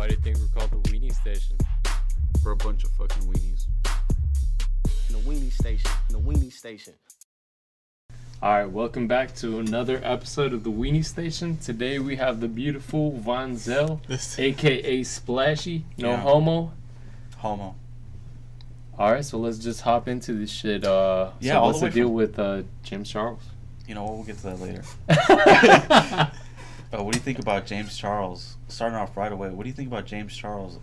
Why do you think we're called the Weenie Station? For a bunch of fucking weenies. In the Weenie Station. In the Weenie Station. Alright, welcome back to another episode of the Weenie Station. Today we have the beautiful Vonzel, aka Splashy. No homo. Homo. Alright, so let's just hop into this shit. All what's the way the deal from- with James Charles? You know what? We'll get to that later. What do you think about James Charles? Starting off right away, what do you think about James Charles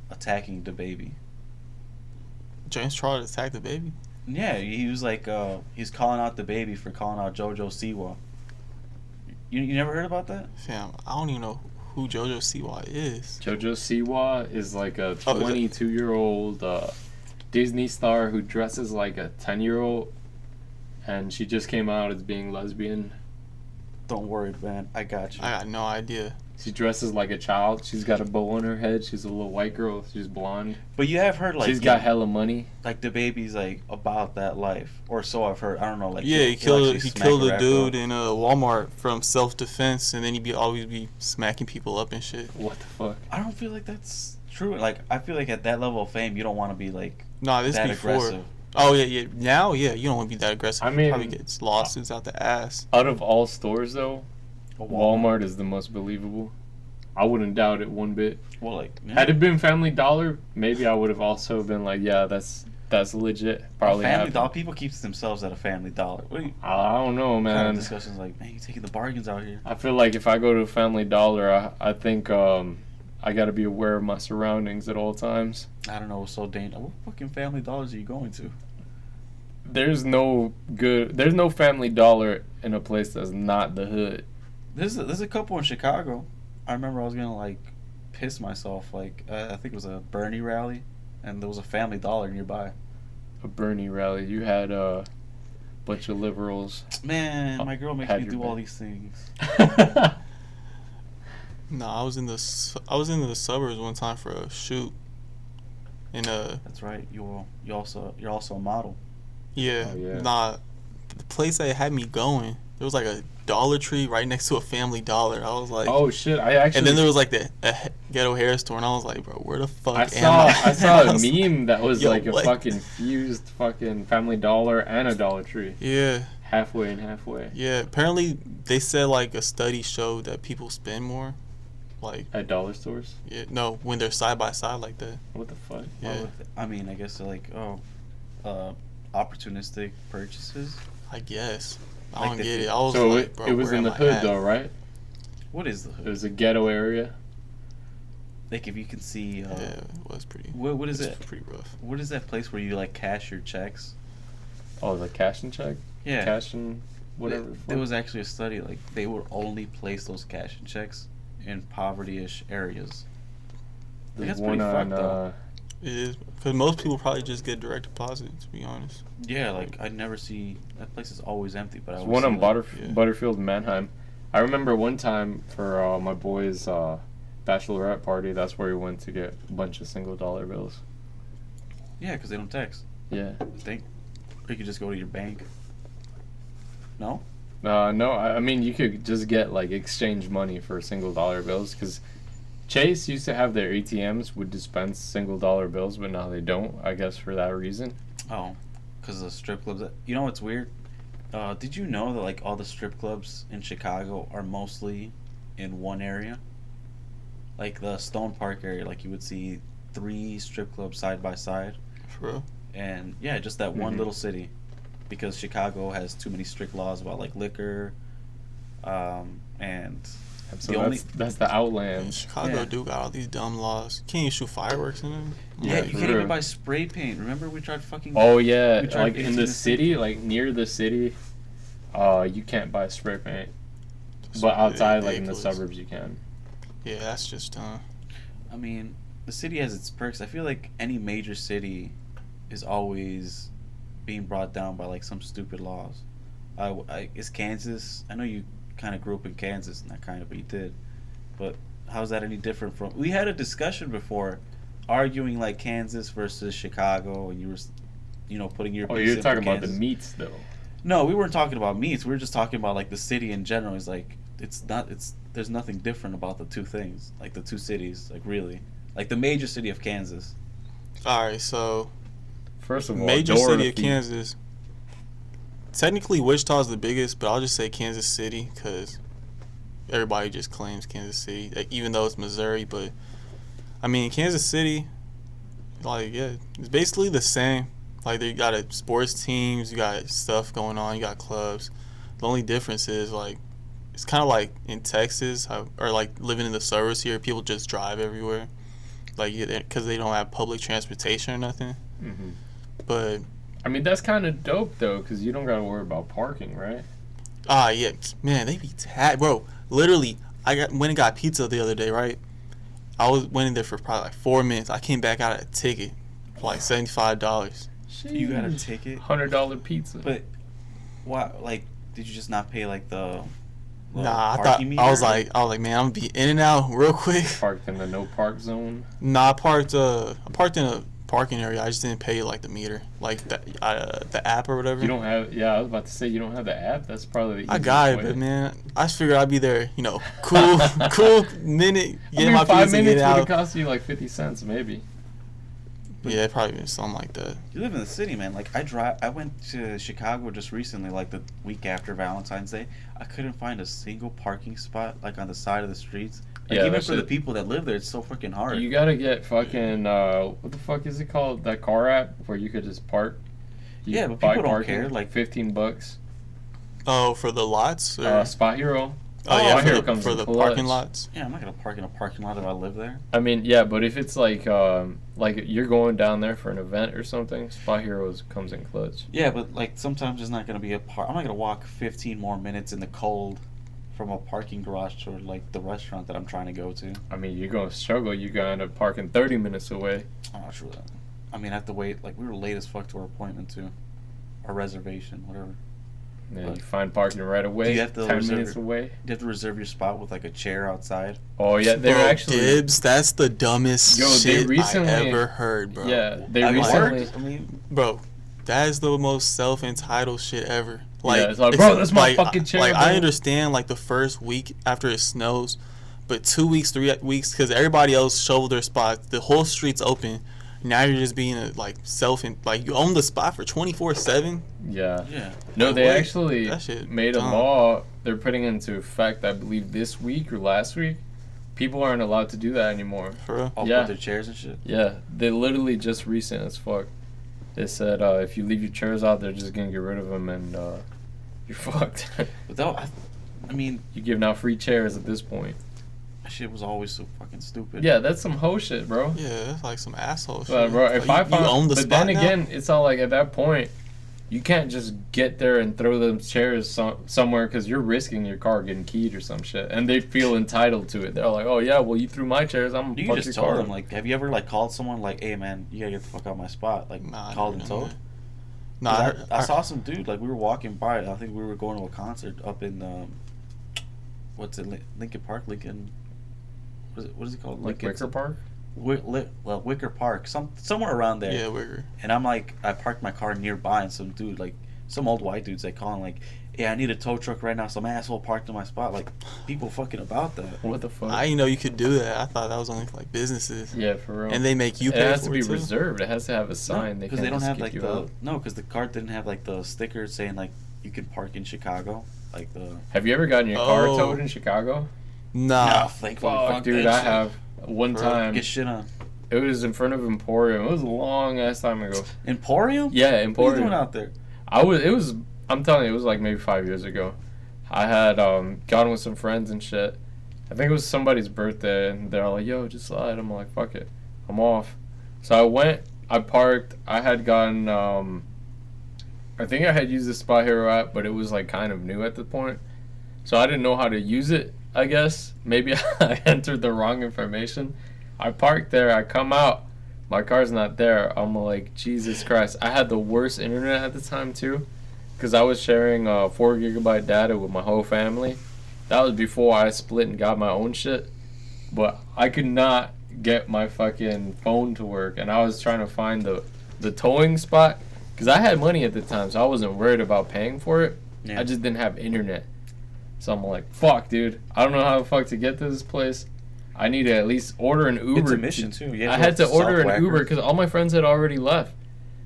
attacking the baby? James Charles attacked the baby? Yeah, he was like, he's calling out the baby for calling out JoJo Siwa. You never heard about that? Fam, I don't even know who JoJo Siwa is. JoJo Siwa is like a 22-year-old Disney star who dresses like a 10-year-old, and she just came out as being lesbian. Don't worry, man. I got you. I got no idea. She dresses like a child. She's got a bow on her head. She's a little white girl. She's blonde. But you have heard, like... She's got hella money. Like, the baby's, like, about that life. Or so I've heard. I don't know, like... Yeah, he he'll killed actually a dude in Walmart from self-defense, and then he'd always be smacking people up and shit. What the fuck? I don't feel like that's true. Like, I feel like at that level of fame, you don't want to be, like, Nah, this that before. aggressive. Oh, yeah. Now, yeah, you don't want to be that aggressive. I mean... Probably gets lawsuits out the ass. Out of all stores, though, Walmart is the most believable. I wouldn't doubt it one bit. Well, like... Yeah. Had it been Family Dollar, maybe I would have also been like, yeah, that's legit. Probably Family happened. Dollar. People keep themselves at a Family Dollar. What are you... I don't know, Kind man. of discussions like, man, you're taking the bargains out here. I feel like if I go to a Family Dollar, I think I got to be aware of my surroundings at all times. I don't know. What's so dangerous? What fucking Family Dollars are you going to? There's no Family Dollar in a place that's not the hood. There's a couple in Chicago. I remember I was gonna like piss myself. Like I think it was a Bernie rally, and there was a Family Dollar nearby. A Bernie rally. You had a bunch of liberals. Man, my girl makes Had me your do all back. these things. No, I was in the suburbs one time for a shoot. And That's right. You're also a model. yeah, Oh, yeah. nah, the place that had me going, there was like a Dollar Tree right next to a Family Dollar. I was like, Oh shit! I actually. and then there was like a ghetto hair store, and I was like, bro, where the fuck I am saw I? I saw a was meme that was yo, like a what? fucking fused fucking Family Dollar and a Dollar Tree. Yeah, Halfway and halfway. yeah. Apparently, they said like a study showed that people spend more, like At dollar stores? no, when they're side by side like that. What the fuck? Yeah, I mean, I guess they're like opportunistic purchases. I guess. I Like don't the- get it. I was So like, bro, it was where in am the I hood at? though, right? What is the It hood? was a ghetto area. Like if you can see. Yeah, it was pretty. What is it's it? Pretty rough. What is that place where you like cash your checks? Oh, the cash and check? Yeah. Cash and whatever. the There fuck. was actually a study like they would only place those cash and checks in poverty-ish areas. There's That's one pretty on fucked up. It is because most people probably just get direct deposit. To be honest. Yeah, like I never see that place is always empty. But I there's always one see, on like, yeah. Butterfield, Mannheim. I remember one time for my boy's bachelorette party, that's where we went to get a bunch of single dollar bills. Yeah, because they don't text. Yeah. I think. Or you could just go to your bank. No. No, I mean you could just get like exchange money for single dollar bills because Chase used to have their ATMs would dispense single dollar bills, but now they don't. I guess for that reason. Oh, because the strip clubs. You know what's weird? Did you know that like all the strip clubs in Chicago are mostly in one area? Like the Stone Park area, like you would see 3 strip clubs side by side, For real. and yeah, just that one Mhm. little city, because Chicago has too many strict laws about like liquor, and So The only- that's the Outland. Chicago Yeah. do got all these dumb laws. Can't even shoot fireworks in them. yeah, Yeah, you for can't real. even buy spray paint. Remember we tried fucking. Oh yeah, We tried like in painting the the city, like near the city, you can't buy spray paint, That's but outside, like in the ridiculous. suburbs, you can. Yeah, that's just I mean, the city has its perks. I feel like any major city is always being brought down by like some stupid laws. Is Kansas? I know you kind of grew up in Kansas, not kind of, but you did. But how's that any different from? We had a discussion before, arguing like Kansas versus Chicago, and you were, putting your. Oh, piece you're in talking for about the Kansas. meats though. No, we weren't talking about meats. We were just talking about like the city in general. It's like it's not. It's there's nothing different about the two things, like the two cities, like really, like the major city of Kansas. All right, so First of all, major door city to of feet. Kansas. Technically, Wichita's the biggest, but I'll just say Kansas City because everybody just claims Kansas City, like, even though it's Missouri. But I mean, Kansas City, like, yeah, it's basically the same. Like, you got sports teams, you got stuff going on, you got clubs. The only difference is, like, it's kind of like in Texas, or like living in the suburbs here, people just drive everywhere, like, because they don't have public transportation or nothing. Mm-hmm. But I mean, that's kind of dope though, because you don't gotta worry about parking, right? yeah, man, they be bro. Literally, went and got pizza the other day, right? Went in there for probably like 4 minutes. I came back out at a ticket for like $75. You got a ticket, $100 pizza. but why? Like, did you just not pay like the? Nah, parking meter? I was like, man, I'm gonna be in and out real quick. Parked in the no park zone. Nah, I parked in a parking area. I just didn't pay like the meter, like the app or whatever. You don't have? Yeah, I was about to say you don't have the app. That's probably the I easiest got it, way. but man, I just figured I'd be there, cool minute, I getting mean, my 5 pizza and minutes get would have out. cost you like 50 cents, maybe. Yeah, probably been something like that. You live in the city, man. Like I went to Chicago just recently, like the week after Valentine's Day. I couldn't find a single parking spot like on the side of the streets. Like, Yeah, even that for the shit- people that live there, it's so freaking hard. You gotta get fucking what the fuck is it called? That car app where you could just park. You Yeah, but buy people don't parking, care, like- $15. Oh, for the lots? Or? Spot Hero. Oh yeah, Spot Hero for comes the, in for the clutch. parking lots. Yeah, I'm not gonna park in a parking lot if I live there. I mean, yeah, but if it's like you're going down there for an event or something, Spot Heroes comes in clutch. Yeah, but like sometimes there's not gonna be I'm not gonna walk 15 more minutes in the cold from a parking garage to like the restaurant that I'm trying to go to. I mean, you're gonna struggle. You're gonna end up parking 30 minutes away. I'm not sure that. I mean, I have to wait. Like we were late as fuck to our appointment too, our reservation, whatever. And But- you find parking right away. Do you have to 10 reserve minutes it? away. You have to reserve your spot with like a chair outside. Oh yeah, they're Bro, actually. dibs. That's the dumbest Yo, they shit recently- I ever heard, bro. Yeah, they I mean, recently. worked. I mean, Bro, that is the most self-entitled shit ever. Yeah, it's like, bro, that's my fucking chair, Like, bro. I understand, like, the first week after it snows, but 2 weeks, 3 weeks, because everybody else shoveled their spot, the whole street's open. Now you're just being you own the spot for 24/7. Yeah. yeah. No, Like, they what? actually That shit made a dumb. law. They're putting into effect, I believe, this week or last week. People aren't allowed to do that anymore. For real. All Yeah. put their chairs and shit. Yeah, they literally just recent as fuck. They said if you leave your chairs out, they're just gonna get rid of them and you're fucked. But that, I mean, You're giving out free chairs at this point. that shit was always so fucking stupid. Yeah, that's some hoe shit, bro. Yeah, that's like some asshole But shit. bro, if I Like, find, you own the but spot then now? again, it's all like at that point, you can't just get there and throw them chairs somewhere because you're risking your car getting keyed or some shit, and they feel entitled to it. They're like, "Oh yeah, well you threw my chairs, I'm gonna You fuck can your just tell car." them, like, have you ever like called someone like, hey man, you gotta get the fuck out of my spot, like Nah, called and never told. done that. Nah, I saw some dude like we were walking by. I think we were going to a concert up in what's it, Lincoln Park, Lincoln. What is it called? Like Lincoln Wicker Park. Wicker Park, somewhere around there. Yeah, Wigger. And I'm like, I parked my car nearby, and some dude, like, some old white dudes, they calling like, yeah, I need a tow truck right now. Some asshole parked in my spot. Like, people fucking about that. What the fuck? I didn't know you could do that. I thought that was only for, like, businesses. Yeah, for real. And they make you it pay has for to be it, too? reserved. It has to have a sign. Because They they don't can't have just like kick the you out. no, because the cart didn't have like the sticker saying like you can park in Chicago, like the. Have you ever gotten your car Oh. towed in Chicago? Nah. No, thankfully, Fuck, fuck dude, that I shit. have one For real? time. Get shit on. It was in front of Emporium. It was a long ass time ago. Emporium? Yeah, What are you Emporium. doing out there? I'm telling you, it was like maybe 5 years ago. I had gone with some friends and shit. I think it was somebody's birthday, and they're all like, yo, just slide. I'm like, fuck it. I'm off. So I went, I parked, I had gotten, I think I had used the Spot Hero app, but it was like kind of new at the point. So I didn't know how to use it, I guess. Maybe I entered the wrong information. I parked there, I come out, my car's not there. I'm like, Jesus Christ. I had the worst internet at the time, too. Because I was sharing 4 gigabyte data with my whole family. That was before I split and got my own shit. But I could not get my fucking phone to work. And I was trying to find the towing spot. Because I had money at the time, so I wasn't worried about paying for it. Yeah. I just didn't have internet. So I'm like, fuck, dude. I don't know how the fuck to get to this place. I need to at least order an Uber. It's a mission too. I had to order an Uber because all my friends had already left.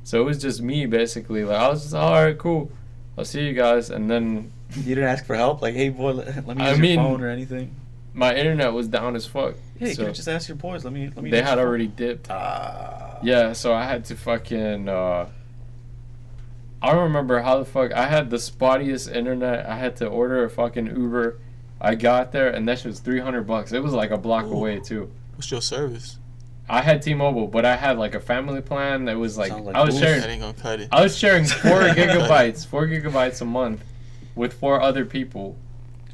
So it was just me, basically. Like, I was just, all right, cool. I'll see you guys. And then You didn't ask for help? Like, hey, boy, let me use your phone or anything? my internet was down as fuck. Hey, you so could have just asked your boys. Let me. they had already dipped. Yeah, so I had to fucking... I don't remember how the fuck... I had the spottiest internet. I had to order a fucking Uber. I got there, and that shit was $300. It was like a block away, too. What's your service? I had T-Mobile, but I had like a family plan that was like... Sounds like I was bullshit. sharing... That ain't gonna cut it. I was sharing 4 gigabytes, 4 gigabytes a month with 4 other people.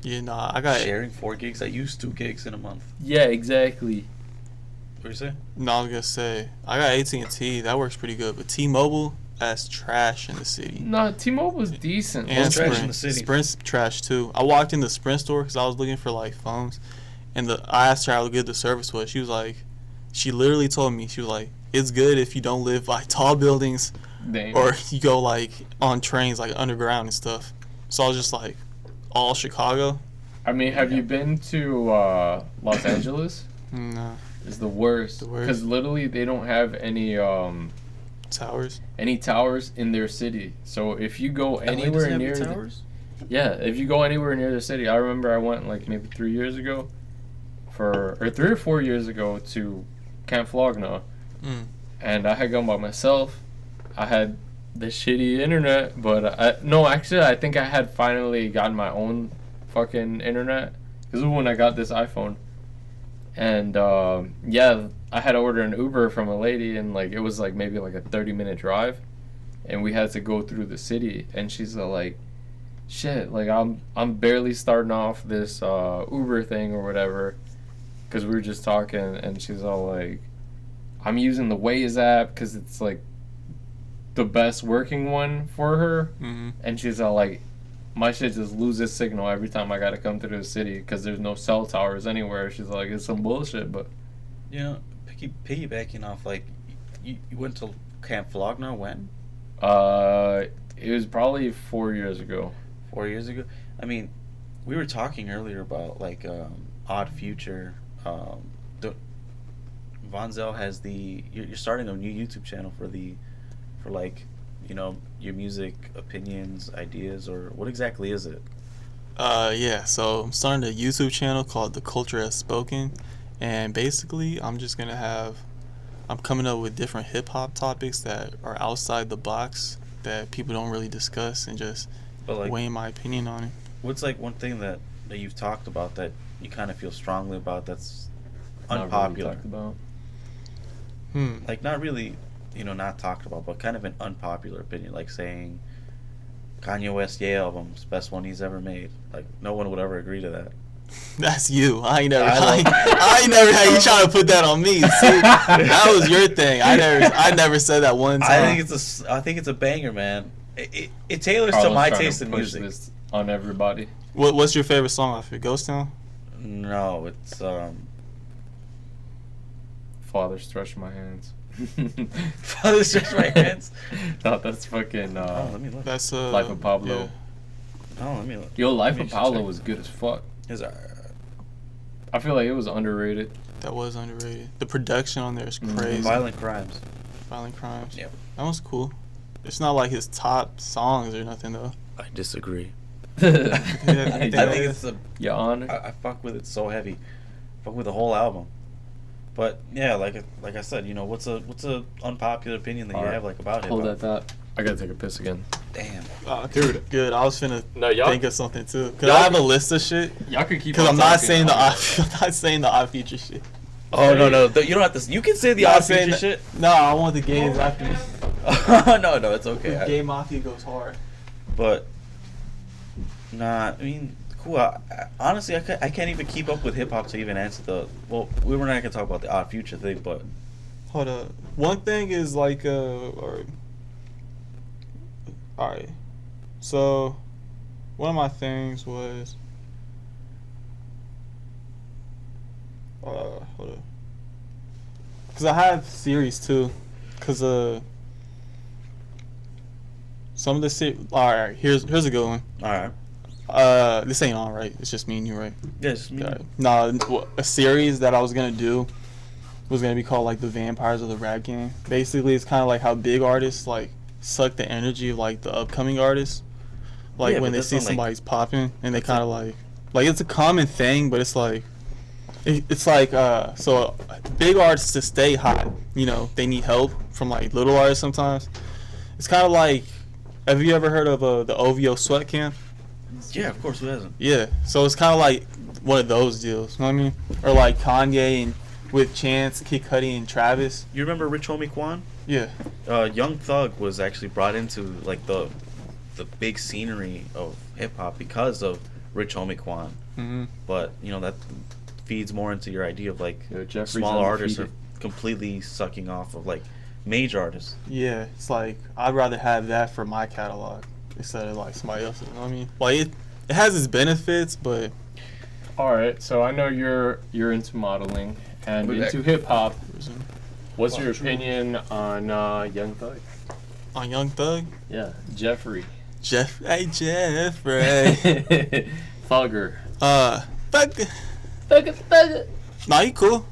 Yeah, nah, I got... Sharing 4 gigs. I use 2 gigs in a month. Yeah, exactly. What you say? No, I was gonna say, I got AT&T. That works pretty good. But T-Mobile, that's trash in the city. No, T-Mobile was decent. And trash in Sprint. the city. Sprint's trash, too. I walked in the Sprint store because I was looking for, like, phones. And I asked her how good the service was. She was like... She literally told me, she was like, it's good if you don't live by tall buildings Damn. or you go, like, on trains, like, underground and stuff. So I was just like, all Chicago? I mean, have you been to Los Angeles? No. It's the worst. The worst? Because literally they don't have any Towers? towers in their city. So if you go anywhere near towers? yeah, if you go anywhere near the city, I remember I went like maybe 3 years ago, or 3 or 4 years ago to Camp Flogna, and I had gone by myself. I had the shitty internet, but I think I had finally gotten my own fucking internet. This is when I got this iPhone, and yeah, I had to order an Uber from a lady, and like it was like maybe like a 30-minute drive, and we had to go through the city, and she's like, shit, like I'm barely starting off this Uber thing or whatever. Because we were just talking, and she's all like, I'm using the Waze app because it's like the best working one for her. Mm-hmm. And she's all like, my shit just loses signal every time I gotta come through the city because there's no cell towers anywhere. She's like, it's some bullshit, but... You know, piggybacking off, like, you went to Camp Flogna when? It was probably 4 years ago. 4 years ago? I mean, we were talking earlier about, like, Odd Future. Vonzel has you're starting a new YouTube channel for like, you know, your music opinions, ideas, or what exactly is it? Yeah, so I'm starting a YouTube channel called The Culture Has Spoken, and basically I'm coming up with different hip-hop topics that are outside the box that people don't really discuss, and just weighing my opinion on it. What's like one thing that you've talked about that you kind of feel strongly about that's Not unpopular? really talked about. Like, not really, you know, not talked about, but kind of an unpopular opinion, like saying Kanye West Ye album's best one he's ever made. Like, no one would ever agree to that. That's you. I ain't never had you trying to put that on me. See, that was your thing. I never said that one time. I think it's a banger, man. It tailors Carlos to my trying taste to in push music. this on everybody. What's your favorite song off it? Ghost Town? No, it's Father stretch my hands. Father stretch my hands. No, that's fucking Let me look. That's Life of Pablo. Yeah. Let me look. Yo, Life Maybe of you should Pablo check. was good as fuck. Is I feel like it was underrated. That was underrated. The production on there is crazy. Violent Crimes. Violent Crimes. Yep. That was cool. It's not like his top songs or nothing though. I disagree. Yeah, I think it's Your Honor. I fuck with it so heavy. Fuck with the whole album. But yeah, like I said, you know, what's a unpopular opinion that you Alright. have like about Hold hip-hop? that thought. I gotta take a piss again. Damn. Dude, good. I was finna No, y'all. think of something too. Cause Y'all I have a can- list of shit. Y'all could keep. Cause on I'm not talking. saying I'll- I'm not saying the odd future shit. Oh no, you don't have to. You can say the Not odd saying future that- shit. No, I want the games after this. No, it's okay. Game Mafia goes hard. But nah, I mean, cool. Honestly, I can't even keep up with hip hop to even answer the. Well, we were not gonna talk about the odd future thing, but Hold up. One thing is like alright. So one of my things was hold up. Cause I have series too. Cause some of the alright, here's a good one. all right. This ain't on, right? It's just me and you, right? Yes. Got it. Nah, a series that I was gonna do was gonna be called like the Vampires of the Rap Game. Basically, it's kind of like how big artists like suck the energy of like the upcoming artists. Like Yeah, when but they that's see not, like- somebody's popping and they kind of like it's a common thing, but it's like it's like so big artists to stay hot, you know, they need help from like little artists sometimes. It's kind of like, have you ever heard of the OVO sweat camp? Yeah, of course. Who hasn't? Yeah, so it's kind of like one of those deals, you know what I mean? Or like Kanye and with Chance, Kid Cudi, and Travis. You remember Rich Homie Quan? Yeah. Young Thug was actually brought into like the big scenery of hip hop because of Rich Homie Quan. Mhm. But you know that feeds more into your idea of like Yo, Jeffrey's smaller artists are undefeated. completely sucking off of like major artists. Yeah, it's like I'd rather have that for my catalog instead of like somebody else's. You know what I mean? Like it has its benefits, but All right, so I know you're into modeling and But into hip hop. What's your Well, true. opinion on Young Thug? on Young Thug, Yeah, Jeffrey. Jeffrey, Thugger. fuck. Thugger. Nah, he cool.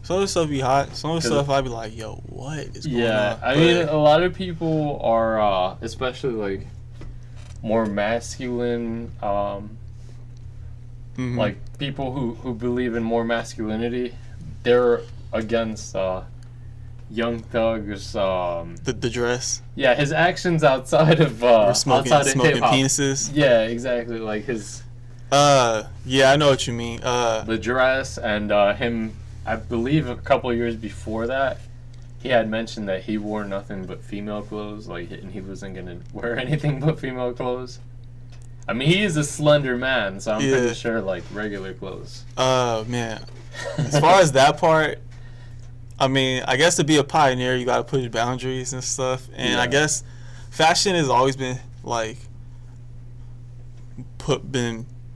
Some of the stuff be hot. Some of the 'Cause- stuff I'd be like, yo, what is going Yeah, on? I mean, a lot of people are, especially like more masculine, Mhm. like people who believe in more masculinity, they're against Young Thug's, the dress, yeah, his actions outside of or smoking outside of hip hop. penises. Yeah, exactly. Like his Yeah, I know what you mean. the dress and him. I believe a couple of years before that, he had mentioned that he wore nothing but female clothes, like, and he wasn't gonna wear anything but female clothes. I mean, he is a slender man, so I'm Yeah. pretty sure like regular clothes. Man, as far as that part, I mean, I guess to be a pioneer, you gotta push boundaries and stuff. And I Yeah. guess fashion has always been like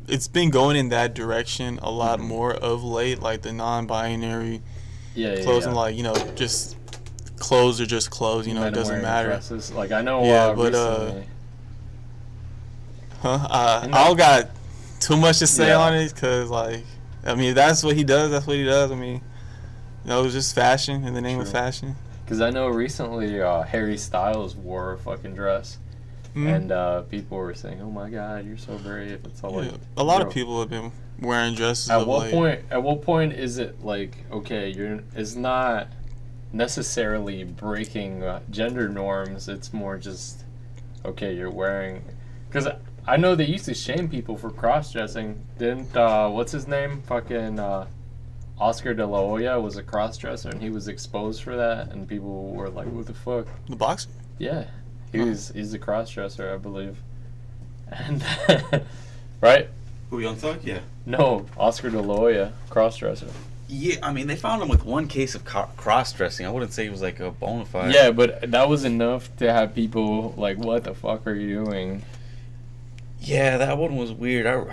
it's been going in that direction a lot Mhm. more of late, like the non-binary Yeah, clothes yeah. and like, you know, just clothes are just clothes, you know, Men it doesn't wearing matter. Dresses. Like I know, Yeah, but, recently. I don't got too much to say Yeah. on it because, like, I mean, that's what he does. That's what he does. I mean, you know, it's just fashion in the name of True. fashion. Because I know recently Harry Styles wore a fucking dress, Mhm. and people were saying, "Oh my God, you're so brave." It's all Yeah. like A lot bro, of people have been wearing dresses At of what late. point? At what point is it like okay? It's not necessarily breaking gender norms. It's more just okay. You're wearing because I know they used to shame people for cross dressing. Didn't what's his name? Fucking Oscar De La Hoya was a cross dresser and he was exposed for that, and people were like, "What the fuck?" The boxer? Yeah, Huh. he's a cross dresser, I believe, and right. Who, Young Thug? Yeah. No, Oscar De La Hoya, cross-dresser. Yeah, I mean they found him with one case of cross dressing. I wouldn't say he was like a bona fide. Yeah, but that was enough to have people like, "What the fuck are you doing?" Yeah, that one was weird.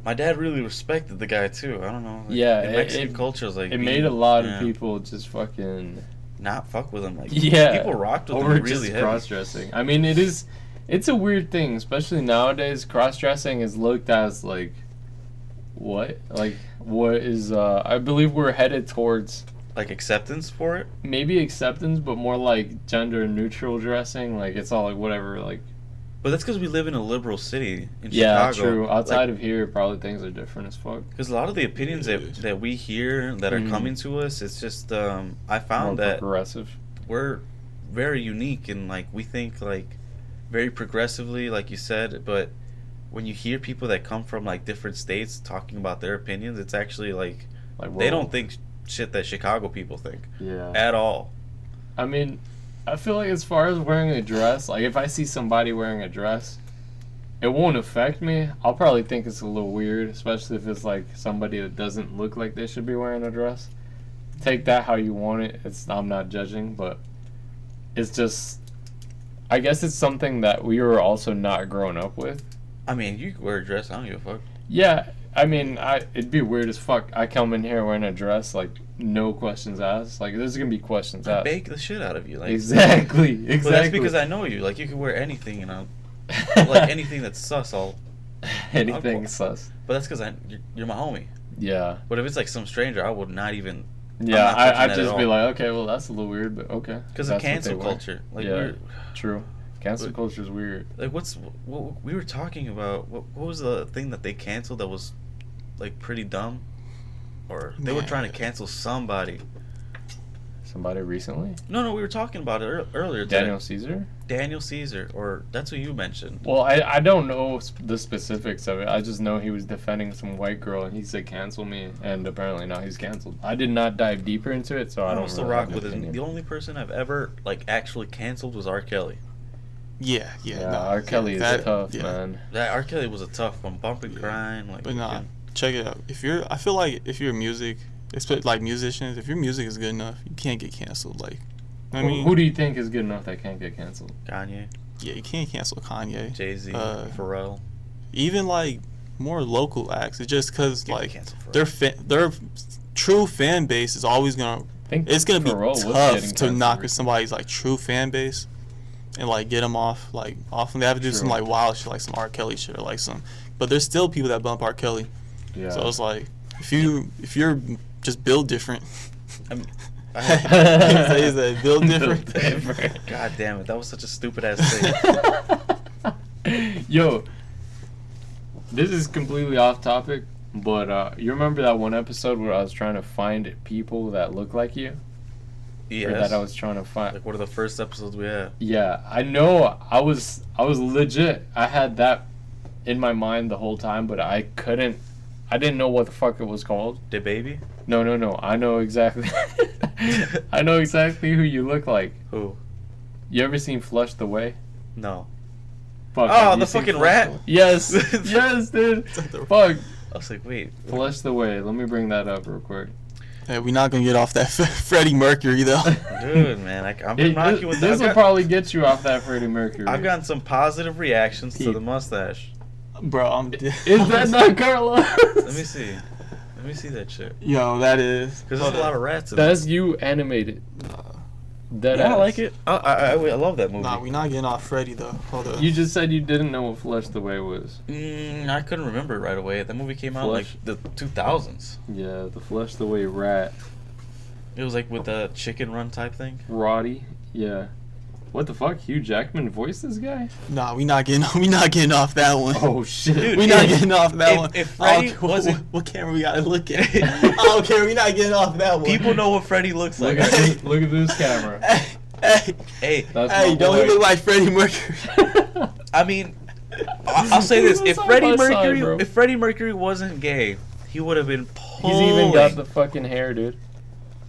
My dad really respected the guy too. I don't know. Like, Yeah, in Mexican culture is like It being- made a lot yeah, of people just fucking not fuck with him. Like yeah people rocked with over him really just heavy. cross-dressing. I mean, it's a weird thing, especially nowadays. Cross-dressing is looked as like what is I believe we're headed towards Like acceptance for it. maybe acceptance, but more like gender neutral dressing. Like it's all like whatever, like. But that's because we live in a liberal city in Yeah, Chicago. true. Outside of here, probably things are different as fuck. Because a lot of the opinions that we hear that are Mhm. coming to us, it's just I More found that progressive. we're very unique and like we think like very progressively, like you said. But when you hear people that come from like different states talking about their opinions, it's actually like Like they whoa. don't think shit that Chicago people think Yeah. at all. I mean, I feel like as far as wearing a dress, like if I see somebody wearing a dress, it won't affect me. I'll probably think it's a little weird, especially if it's like somebody that doesn't look like they should be wearing a dress. Take that how you want it. I'm not judging, but it's just I guess it's something that we were also not grown up with. I mean, you can wear a dress. I don't give a fuck. Yeah, I mean, it'd be weird as fuck. I come in here wearing a dress, like no questions asked. Like there's gonna be questions I asked. bake the shit out of you. Like Exactly. Well, that's because I know you. Like you can wear anything, like anything that's sus. I'll Anything cool. sus. But that's because you're my homie. Yeah. But if it's like some stranger, I would not even. Yeah, not touching I'd that just at be all. like, okay, well, that's a little weird, but okay. Because of That's what they cancel wear. culture. Like, Yeah, true. Cancel But- culture is weird. like what we were talking about? What was the thing that they canceled that was like pretty dumb? Or they were Man. trying to cancel somebody. Somebody recently? No, we were talking about it earlier today. Daniel Caesar? Daniel Caesar, or that's who you mentioned. Well, I don't know the specifics of it. I just know he was defending some white girl, and he said, cancel me, and apparently now he's canceled. I did not dive deeper into it, so I I don't don't still really rock have with an it. opinion. The only person I've ever like actually canceled was R. Kelly. Yeah. Yeah, no, R. Kelly that- is tough, yeah. man. That R. Kelly was a tough one, bump and Yeah. grind. Like, But nah, check it out. I feel like if your music, especially like musicians, if your music is good enough, you can't get canceled. Like, I mean, Who do you think is good enough that can't get canceled? Kanye, yeah, you can't cancel Kanye. Jay-Z, Pharrell. Even like more local acts. It's just because Yeah, like cancel Pharrell. their true fan base is always gonna. I think It's gonna be Pharrell was tough getting to canceled knock with recently. somebody's like true fan base, and like get them off. Like often they have to do some True. like wild shit, like some R. Kelly shit, or like some. But there's still people that bump R. Kelly. Yeah. So it's like if you're just built different. I He said build different. God damn it, that was such a stupid ass thing. Yo, this is completely off topic, but you remember that one episode where I was trying to find people that look like you? Or that I Yes. was trying to find. Like one of the first episodes we had. Yeah, I know. I was legit. I had that in my mind the whole time, but I couldn't. I didn't know what the fuck it was called. The baby? No. I know exactly. I know exactly who you look like. Who? You ever seen Flushed Away? No. Fuck, Oh, have you the seen fucking Flushed rat? Away? Yes, yes, dude. Fuck, I was like, wait. Flushed Away. Let me bring that up real quick. Hey, we're not gonna get off that Freddie Mercury though. Dude, man, I've been rocking with This will that. probably get you off that Freddie Mercury. I've gotten some positive reactions to Pete. the mustache. Bro, I'm dead. Is that not Carlos? Let me see. Let me see that shit. Yo, that is. Because there's a lot of rats in there. That's you animated. Dead Yeah, I ass. like it. I love that movie. Nah, we not getting off Freddie though. Hold up. You just said you didn't know what Flushed Away was. I couldn't remember it right away. That movie came out in, like Flush. the 2000s. Yeah, the Flushed Away rat. It was like with the chicken run type thing. Roddy. Yeah. What the fuck? Hugh Jackman voiced this guy? Nah, we not getting off that one. Oh shit. Dude, We not if- getting off that if- one. if Freddie what, wasn't- what camera we gotta look at? I don't care. We not getting off that one. People know what Freddie looks Look like. at this, look at this camera. Hey, Hey, That's hey, my don't he boy. look like Freddie Mercury? I mean, I'll say this: if Side Freddie by side, Mercury, bro. if Freddie Mercury wasn't gay, he would have been He's even got pulling. the fucking hair, dude.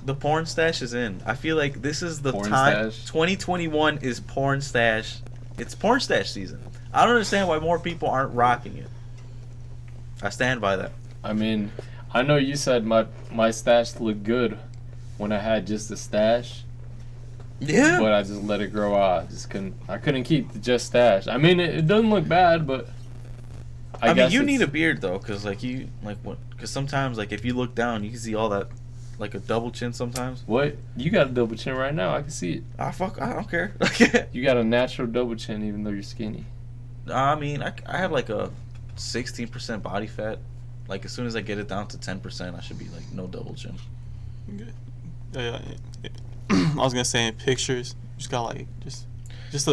The porn stash is in. I feel like this is the Porn time. stash? 2021 is porn stash. It's porn stash season. I don't understand why more people aren't rocking it. I stand by that. I mean, I know you said my stash looked good when I had just a stash, Yeah. but I just let it grow out. I couldn't keep the just stash. I mean, it doesn't look bad, but I mean, guess you it's- need a beard though, cause cause sometimes like if you look down, you can see all that, like a double chin sometimes. What? You got a double chin right now. I can see it. I don't care. You got a natural double chin even though you're skinny. I mean, I have like a 16% body fat. Like as soon as I get it down to 10%, I should be like no double chin. I was gonna say in pictures, just got like just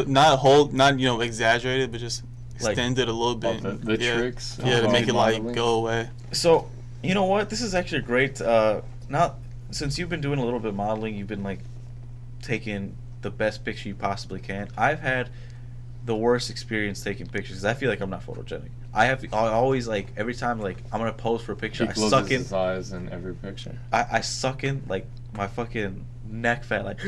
not a whole, not exaggerated, but just Like- extend it a little bit. The yeah. tricks. Yeah, to of make it like modeling. go away. So, you know what? This is actually great. Now, since you've been doing a little bit of modeling, you've been like taking the best picture you possibly can. I've had the worst experience taking pictures because I feel like I'm not photogenic. I always like every time like I'm gonna pose for a picture, He I closes suck in. his eyes in every picture. I suck in like my fucking neck fat like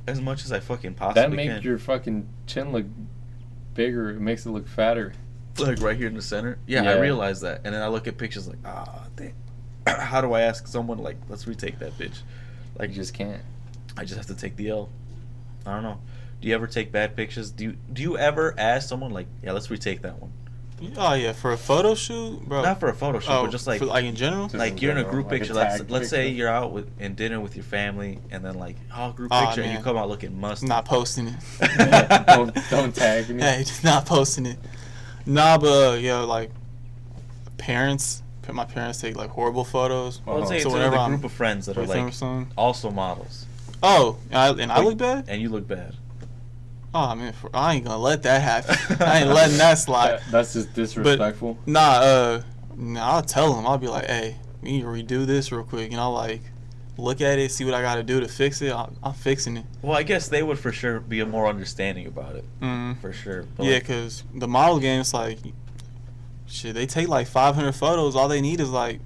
as much as I fucking possibly That makes can. your fucking chin look bigger. It makes it look fatter. Like right here in the center. Yeah, Yeah. I realize that, and then I look at pictures like, damn. How do I ask someone like, let's retake that bitch? Like, You just can't. I just have to take the L. I don't know. Do you ever take bad pictures? Do you ever ask someone like, yeah, let's retake that one? Oh yeah, for a photo shoot, bro. Not for a photo shoot, but just like for, in general. Just like in you're in a general, group like a picture. tag Let's say picture. you're out in dinner with your family, and then like group Aw, picture, and you man. come out looking musty. Not posting it. Don't tag me. Hey, just not posting it. Nah, but yeah, like parents. My parents take like horrible photos. Well, let's say So it's whenever a I'm group of friends that are with them or like something. also models. Oh, and I Like, look bad. and you look bad. Oh man, I ain't gonna let that happen. I ain't letting that slide. That's just disrespectful. Nah, I'll tell them. I'll be like, hey, we need to redo this real quick, and I'll like look at it, see what I gotta do to fix it. I'm fixing it. Well, I guess they would for sure be a more understanding about it. Mm. For sure. But Yeah, like, because the model game is like, shit, they take like 500 photos. All they need is like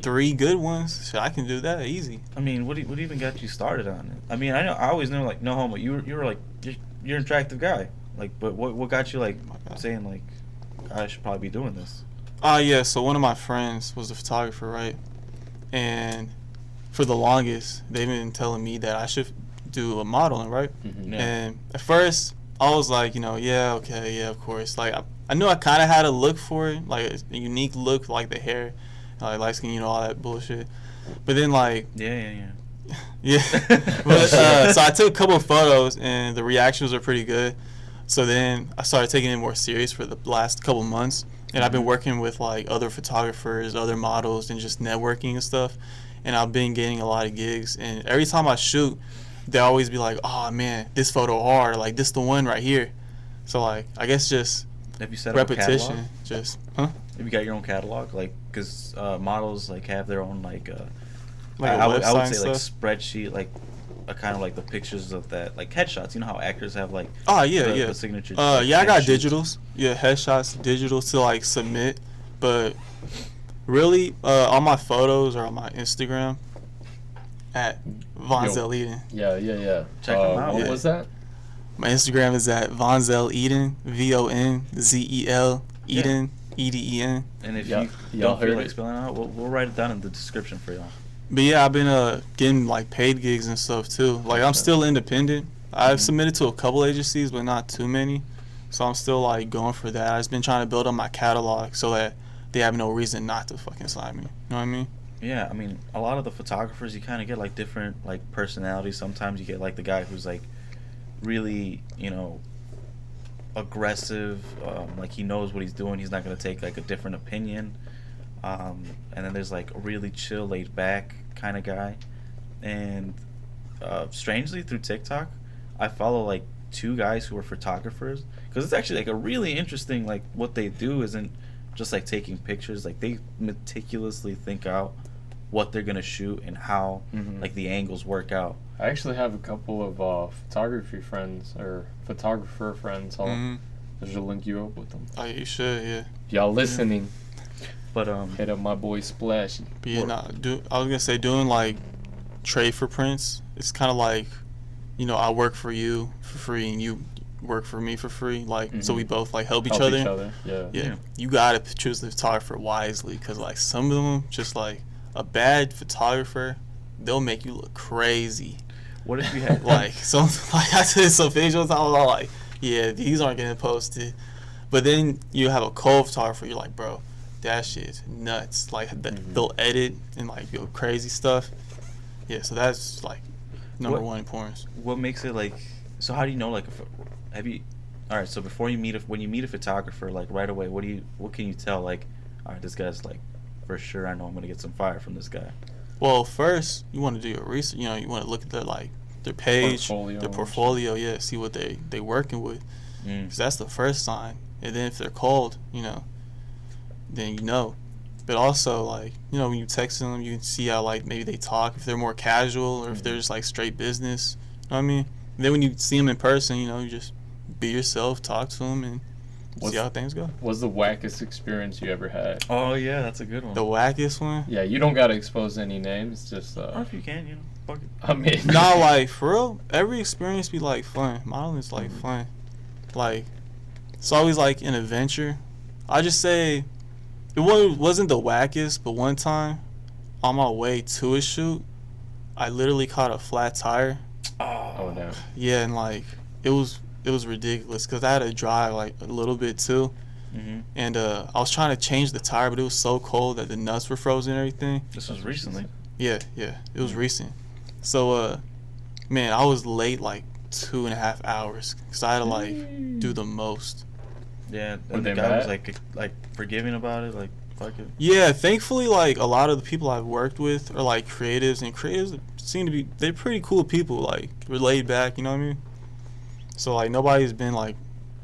3 good ones. Shit, I can do that easy. I mean, what even got you started on it? I mean, I always know like no homo. You were like you're an attractive guy. Like, but what got you like saying like I should probably be doing this? Yeah, so one of my friends was a photographer, right? And for the longest, they've been telling me that I should do a modeling, right? Mm-hmm. Yeah. And at first, I was like, yeah, okay, yeah, of course. Like, I knew I kind of had a look for it, like a unique look, like the hair, like light skin, all that bullshit. But then, like, Yeah. yeah. But, so I took a couple of photos, and the reactions were pretty good. So then I started taking it more serious for the last couple months. And I've been working with, like, other photographers, other models, and just networking and stuff. And I've been getting a lot of gigs. And every time I shoot, they always be like, oh, man, this photo hard. Like, this the one right here. So, like, I guess just Have you set up a catalog? repetition. Just, huh? Have you got your own catalog? Like, because models like have their own like Like a I would website say and like stuff? spreadsheet, like a kind of like the pictures of that, like headshots. You know how actors have like Oh, yeah, the, yeah. the signature. Yeah, I got headshots? digitals. Yeah, headshots, digitals to like submit. But really, all my photos are on my Instagram at Vonzel Eden. Yeah. Check 'em out. What Yeah. was that? My Instagram is at Vonzel Eden, VONZEL Eden, EDEN. And if Yeah, you y'all don't feel heard like it. spelling it out, we'll write it down in the description for y'all. But yeah, I've been getting like paid gigs and stuff too. Like I'm still independent. I've submitted to a couple agencies, but not too many. So I'm still like going for that. I've just been trying to build up my catalog so that they have no reason not to fucking sign me. You know what I mean? Yeah, I mean, a lot of the photographers, you kind of get like different like personalities. Sometimes you get like the guy who's like really, aggressive. Like he knows what he's doing. He's not gonna take like a different opinion. And then there's like a really chill, laid back kind of guy. And strangely, through TikTok, I follow like 2 guys who are photographers because it's actually like a really interesting like what they do isn't just like taking pictures. Like they meticulously think out what they're gonna shoot and how like the angles work out. I actually have a couple of photography friends or photographer friends. I should link you up with them. Oh, you should, yeah. Y'all listening? But Hit up my boy Splashy. But yeah, I was gonna say doing like trade for prints. It's kind of like, I work for you for free and you work for me for free. Like so we both like help each other. Yeah. You gotta choose the photographer wisely because like some of them just like a bad photographer, they'll make you look crazy. what if you had Like some like I did some visuals, I was all like, yeah, these aren't getting posted. But then you have a cold photographer, you're like, bro, that shit's nuts. Like they'll edit and like do crazy stuff. Yeah, so that's like number one importance. what makes it like? So how do you know like? Have you? All right. So before you when you meet a photographer, like right away, what can you tell? Like, all right, this guy's like, for sure, I know I'm gonna get some fire from this guy. Well, first you want to do your research. You want to look at their page, their portfolio. Yeah, see what they working with. Because that's the first sign. And then if they're cold, then you know. But also, like, when you text them, you can see how, like, maybe they talk, if they're more casual or if they're just, like, straight business. You know what I mean? And then when you see them in person, you just be yourself, talk to them, and see how things go. What's the wackest experience you ever had? Oh yeah, that's a good one. The wackiest one? Yeah, you don't gotta expose any names. Just Or if you can, fuck it. I mean, Nah, like, for real, every experience be, like, fun. Modeling is, like, fun. Like, it's always, like, an adventure. I just say, it wasn't the wackest, but one time, on my way to a shoot, I literally caught a flat tire. oh no. Yeah, and, like, it was ridiculous because I had to drive, like, a little bit, too. And I was trying to change the tire, but it was so cold that the nuts were frozen and everything. This was recently. Yeah, it was recent. So, man, I was late like 2.5 hours because I had to like do the most. Yeah, Were and the they guy was mad? like forgiving about it, like fuck it. Yeah, thankfully, like a lot of the people I've worked with are like creatives, and creatives seem to be they're pretty cool people. Like we're laid back, you know what I mean? So like nobody's been like,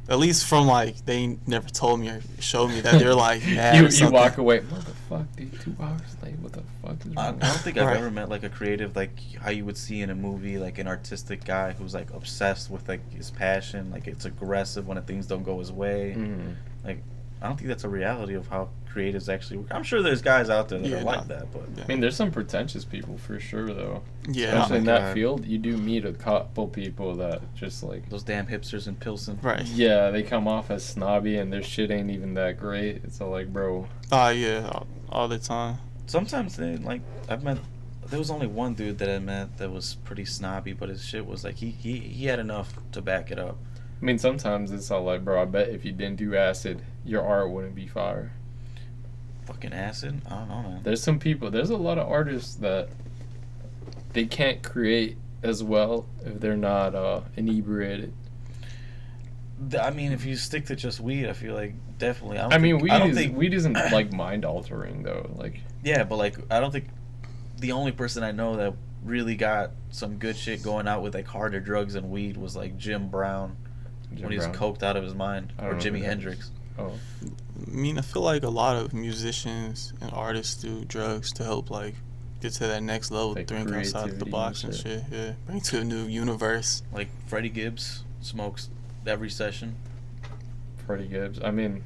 at least from like they never told me or showed me that they're like mad or you something. walk away. What the fuck, dude? 2 hours late. What the fuck is I wrong? don't think I've Right. ever met like a creative like how you would see in a movie, like an artistic guy who's like obsessed with like his passion, like it's aggressive when things don't go his way. Mhm. Like I don't think that's a reality of how creatives actually work. I'm sure there's guys out there that Yeah, are no. like that, but Yeah. I mean, there's some pretentious people for sure, though. Yeah, Especially in my that God. field, you do meet a couple people that just like, those damn hipsters in Pilsen. right. yeah, they come off as snobby and their shit ain't even that great. It's all like, bro, Yeah, all the time. Sometimes they like I've met. There was only one dude that I met that was pretty snobby, but his shit was like he had enough to back it up. I mean, sometimes it's all like, bro, I bet if you didn't do acid, your art wouldn't be fire. Fucking acid. I don't know, man. There's some people, there's a lot of artists that they can't create as well if they're not inebriated. I mean, if you stick to just weed, I feel like definitely. I mean, I don't think. weed isn't like mind altering though. Like, Yeah, but like I don't think the only person I know that really got some good shit going out with like harder drugs and weed was like Jim Brown Jim when he was Brown. coked out of his mind, I don't or know Jimi who that Hendrix. Oh, I mean, I feel like a lot of musicians and artists do drugs to help like get to that next level, Like think outside the creativity box and and shit. shit. Yeah, bring to a new universe. Like Freddie Gibbs smokes every session. Freddie Gibbs. I mean,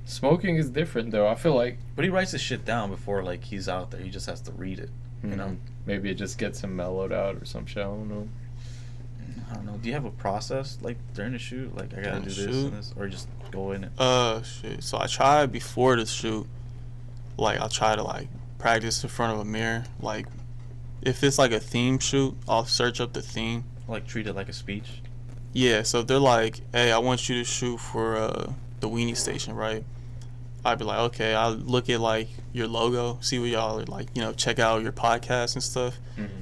smoking is different though. I feel like, But he writes his shit down before like he's out there. He just has to read it. You know. maybe it just gets him mellowed out or some shit. I don't know. I don't know. Do you have a process like during the shoot? Like I gotta During do the this shoot? and this, or just go in it? Shit. So I try before the shoot, like I'll try to like practice in front of a mirror. Like if it's like a theme shoot, I'll search up the theme. Like treat it like a speech. Yeah, so if they're like, hey, I want you to shoot for the Weenie station, right? I'd be like, okay, I'll look at like your logo, see what y'all are like, you know, check out your podcast and stuff.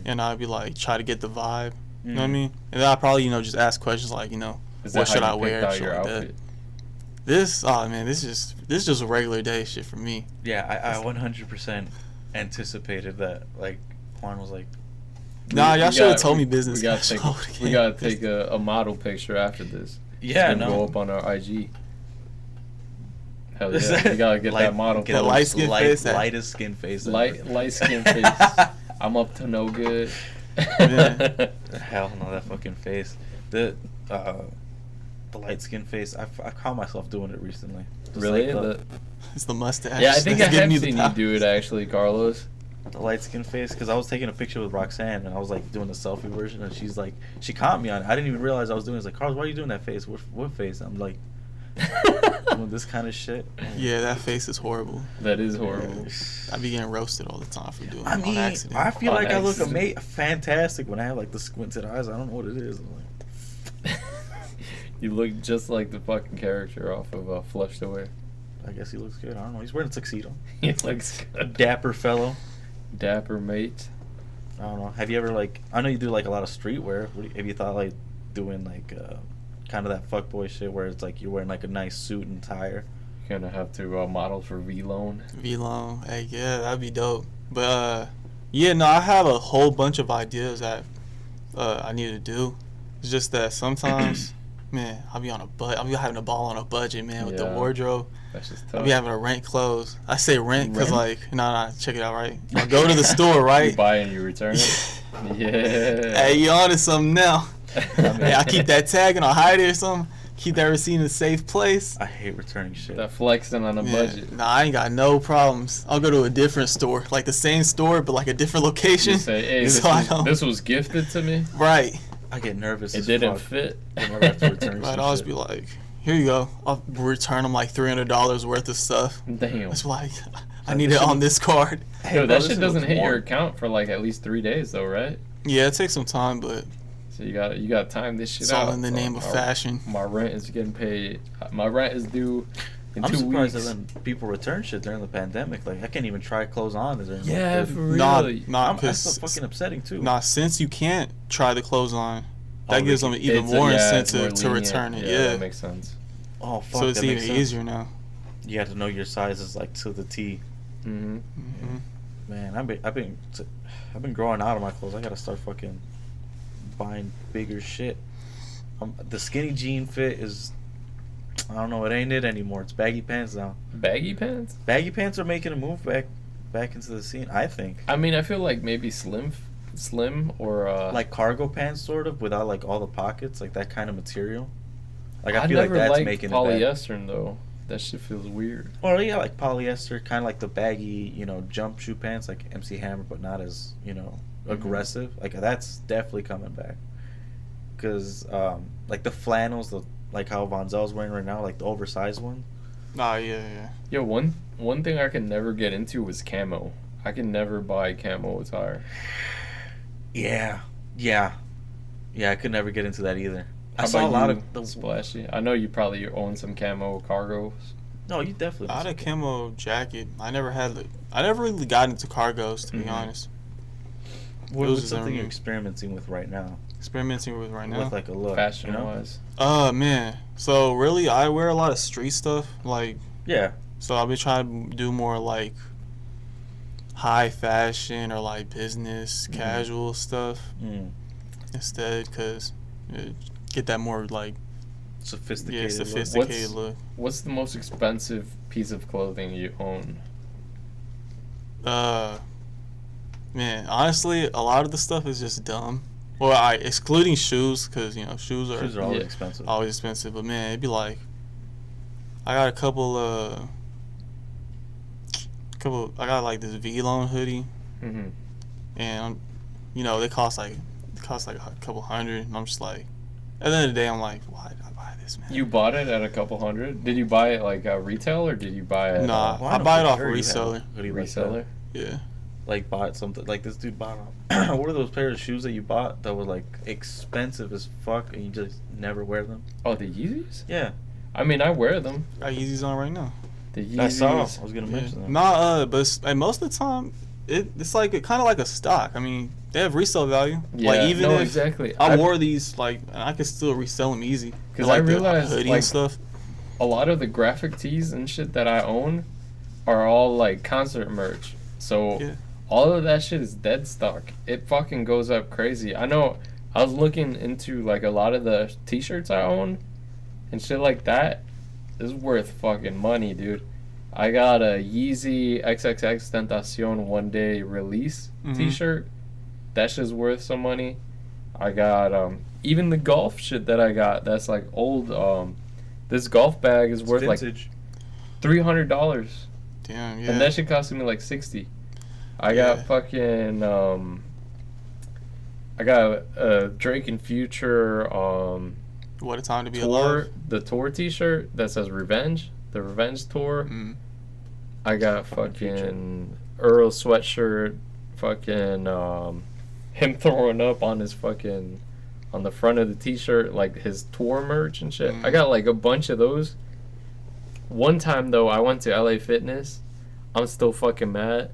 And I'd be like, try to get the vibe. You know what I mean? And then I'll probably, you know, just ask questions like, you know, Is what that should how I you wear? picked out Shit your like outfit? that. Oh man, this is just a regular day shit for me. Yeah, I 100% anticipated that. Like Juan was like, Nah, We y'all should have got- told me we business. we gotta take a model picture after this. yeah, It's gonna no. go up on our IG. Hell Is yeah, that- we gotta get light- that model. get The the photo. light skin face, that- lightest skin face. light skin face. I'm up to no good. Yeah. Hell no, that fucking face. The light skin face. I caught myself doing it recently. Just Really? like It's the mustache. Yeah, I think I that's giving have the seen you power. do it actually, Carlos. the light skin face, because I was taking a picture with Roxanne and I was like doing the selfie version, and she's like, she caught me on it. I didn't even realize I was doing it. It's like, Carlos, why are you doing that face? What face? I'm like, doing this kind of shit. Yeah, that face is horrible. That is horrible. I be getting roasted all the time for doing it I on mean, accident. I feel On like I look accident. fantastic when I have like the squinted eyes. I don't know what it is. I'm like, You look just like the fucking character off of Flushed Away. I guess he looks good. I don't know. He's wearing a tuxedo. He looks A good. dapper fellow. Dapper mate. I don't know. Have you ever like? I know you do like a lot of streetwear. Have you thought like doing like kind of that fuckboy shit where it's like you're wearing like a nice suit and tie? You're gonna have to model for V-Lone. V-Long, hey, yeah, that'd be dope. But yeah, no, I have a whole bunch of ideas that I need to do. It's just that sometimes, man, I'll be having a ball on a budget, man, with the Yeah. wardrobe. That's just I'll tough. be having to rent clothes. I say rent because, Rent? like, nah, check it out, right? I'll go to the store, You right? buy and you return it. Yeah. Hey, you on to something now? mean- Hey, I'll keep that tag and I'll hide it or something. Keep that receipt in a safe place. I hate returning shit. That flexing on a Yeah. budget. Nah, I ain't got no problems. I'll go to a different store, like the same store, but like a different location. You say, hey, So I don't- this was gifted to me. Right. I get nervous. It as didn't fuck fit. whenever I have to return Right, some I'll just shit. be like, here you go. I'll return them like $300 worth of stuff. Damn. It's like, I need it on this card. Hey, Yo, bro, that this shit shit doesn't looks hit your warm. account for like at least 3 days though, right? Yeah, it takes some time, but So you got time this shit it's out. all in the name of fashion. My rent is getting paid. My rent is due in I'm 2 surprised weeks. that when people return shit during the pandemic. Like I can't even try clothes on. During Yeah, the, for Nah, real. nah, that's so because fucking upsetting too. nah, since you can't try the clothes on, that Oh, gives them they even It's more yeah, it's incentive more to lenient. return it. Yeah, Yeah. that makes sense. Oh fuck, So it's that even makes sense. easier now. You have to know your sizes like to the T. Mm-hmm. Hmm. Man, I've been growing out of my clothes. I gotta start fucking buying bigger shit. The skinny jean fit is, I don't know, it ain't it anymore. It's baggy pants now. Baggy pants? Baggy pants are making a move back into the scene. I think I mean, I feel like maybe slim or like cargo pants, sort of, without like all the pockets, like that kind of material. Like I I feel like never that's liked making it back. polyester though. That shit feels weird. Well, yeah, like polyester, kind of like the baggy, jump shoe pants, like MC Hammer, but not as, aggressive. Like that's definitely coming back. Because, like the flannels, like how Vonzel's wearing right now, like the oversized one. Nah, yeah. Yo, one thing I can never get into was camo. I can never buy camo attire. Yeah, I could never get into that either. I How saw a about lot you, of the splashy. I know you probably own some camo cargos. No, you definitely. I had a camo jacket. I never really got into cargos, to be honest. What It was was something just, you're experimenting with right now? Experimenting with right now. With like a look, Fashion you know? wise. Man. So really, I wear a lot of street stuff. Like, Yeah. so I've been trying to do more like high fashion or like business casual stuff Mm. instead, cause get that more like Sophisticated. sophisticated look. What's the most expensive piece of clothing you own? Man, honestly, a lot of the stuff is just dumb. Well, excluding shoes, cause shoes are Shoes are always Yeah. expensive. always expensive. But man, it'd be like, I got a couple. I got like this V-Lone hoodie, Mm-hmm. and they cost like a couple hundred, and I'm just like, at the end of the day, I'm like, why did I buy this, man? You bought it at a couple hundred? Did you buy it like retail or did you buy it Nah. Well, I know buy for it off sure you have a reseller. hoodie like that. reseller? Yeah. Like bought something like this dude bought what are those pairs of shoes that you bought that were like expensive as fuck and you just never wear them? Oh, the Yeezys? Yeah, I mean, I wear them. Got Yeezys on right now. The Yeezys. I saw. I was gonna Yeah. mention them. Nah, but most of the time, it's like kind of like a stock. I mean, they have resale value. Yeah, Like even no, if exactly. I wore these, like, and I could still resell them easy. 'Cause like I realized, the hoodie like, and stuff. a lot of the graphic tees and shit that I own are all like concert merch. So Yeah. all of that shit is dead stock. It fucking goes up crazy. I know I was looking into like a lot of the t-shirts I own and shit like that is worth fucking money, dude. I got a Yeezy XXX Tentacion one day release Mhm. t-shirt. That shit's worth some money. I got even the golf shit that I got that's like old this golf bag is It's worth like vintage. $300. Damn, yeah. And that shit costed me like 60. I Yeah. got fucking I got a Drake and Future What a time to be tour, alive. the tour t-shirt that says Revenge, the Revenge tour. Mm. I got fucking Earl sweatshirt, fucking him throwing up on his fucking on the front of the t-shirt, like his tour merch and shit. I got like a bunch of those. One time though, I went to LA Fitness. I'm still fucking mad.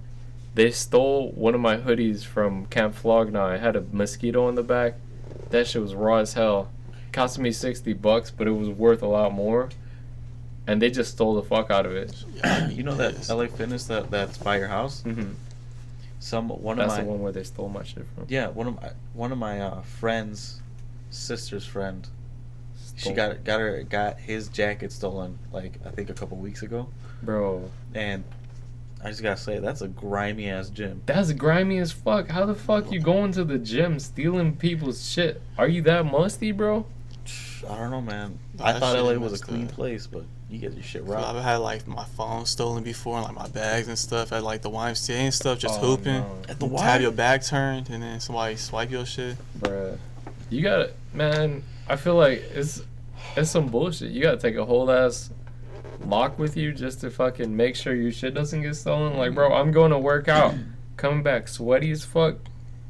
They stole one of my hoodies from Camp Flogna. It had a mosquito on the back. That shit was raw as hell. Cost me $60, but it was worth a lot more. And they just stole the fuck out of it. Yeah, You know that pissed. LA Fitness that's by your house? Mm-hmm. One That's of my the one where they stole my shit from. yeah one of my friends' sister's friend. She Stole- got his jacket stolen like I think a couple weeks ago, Bro, and I just gotta say that's a grimy ass gym. that's grimy as fuck. How the fuck you going to the gym stealing people's shit? Are you that musty, bro? I don't know, man. Nah, I that thought shit LA is was a messed clean up. place, but you get your shit I've robbed. had like my phone stolen before, and like my bags and stuff at like the YMCA and stuff, just Oh, hooping. no. At the You Y? have your back turned, and then somebody swipe your shit. Bruh. You gotta, man, I feel like it's some bullshit. You gotta take a whole ass lock with you just to fucking make sure your shit doesn't get stolen. Like, bro, I'm going to work out, coming back sweaty as fuck.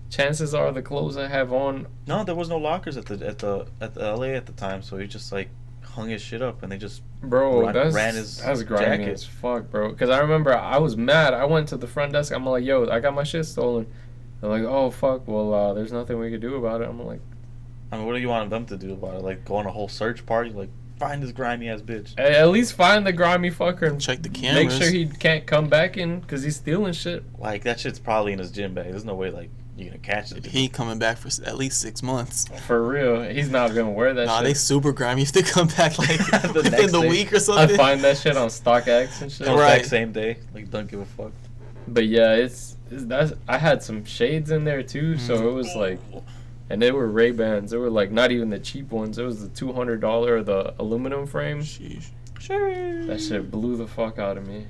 Chances are the clothes I have on, No, there was no lockers at the LA at the time, so he just like hung his shit up, and they just bro, ran his that's grimy jacket. as fuck, bro. Because I remember I was mad. I went to the front desk. I'm like, yo, I got my shit stolen. They're like, oh, fuck, well, there's nothing we could do about it. I'm like, I mean, what do you want them to do about it? Like go on a whole search party? Like Find this grimy ass bitch. At least find the grimy fucker and Check the cameras. make sure he can't come back in because he's stealing shit. Like, that shit's probably in his gym bag. There's no way, like, you're gonna catch it. He ain't coming back for at least 6 months. For real, he's not gonna wear that Nah, shit. they super grimy if they come back like The within next the day. week or I something. find that shit on StockX and shit. Comes Right. back same day. Like, don't give a fuck. But yeah, that's I had some shades in there too, so it was like, and they were Ray-Bans. They were like not even the cheap ones. It was the $200 the aluminum frame. Sheesh. That shit blew the fuck out of me.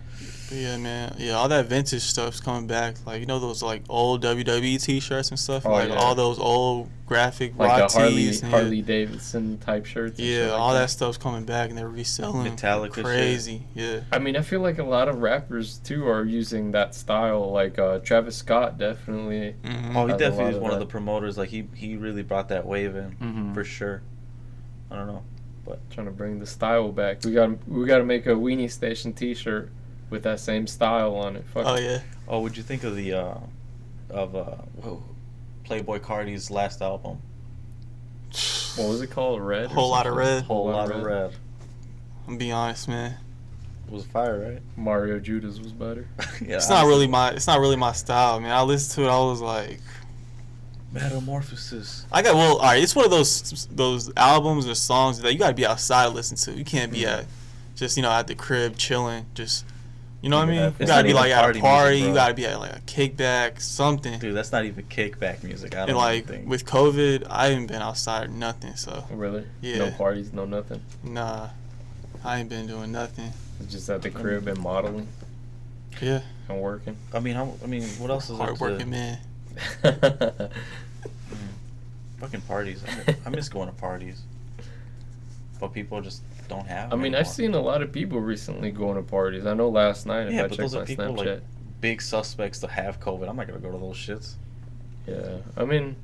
But yeah, man. Yeah, all that vintage stuff's coming back. Like, you know those like old WWE t-shirts and stuff? Oh, like yeah. all those old graphic Like rock the tees. and Harley Davidson type shirts. And Yeah, shit like all that stuff's coming back and they're reselling. Metallica shit. Crazy. Yeah. I mean, I feel like a lot of rappers too are using that style. Like Travis Scott definitely. Mhm. Oh, he Has a definitely lot is of one of that. the promoters. Like, he really brought that wave in, Mhm. for sure. I don't know. Trying to bring the style back. We got to make a Weenie Station T-shirt with that same style on it. Fuck Oh it. yeah. Oh, what'd you think of the, Playboy Cardi's last album? What was it called? Red. or Whole lot of something? red. Whole lot of red. I'm be honest, man. It was fire, right? Mario Judas was better. Yeah. It's not really my style, man. I listened to it, I was like, Metamorphosis. all right, it's one of those albums or songs that you gotta be outside to listen to. You can't be at just, at the crib chilling, just, you know what I mean? It's You not gotta be even like at a party party, music, you bro. gotta be at like a kickback, something. Dude, that's not even kickback music. I And don't like think. with COVID, I haven't been outside or nothing, so Really? Yeah. No parties, no nothing. nah, I ain't been doing nothing. Just at the crib and modeling Yeah, and working. I mean, what else is there hardworking to man. fucking parties? I miss going to parties, but people just don't have. I mean, anymore. I've seen a lot of people recently going to parties. I know last night if Yeah, I but checked those my are people Snapchat. like big suspects to have COVID. I'm not gonna go to those shits. Yeah, I mean,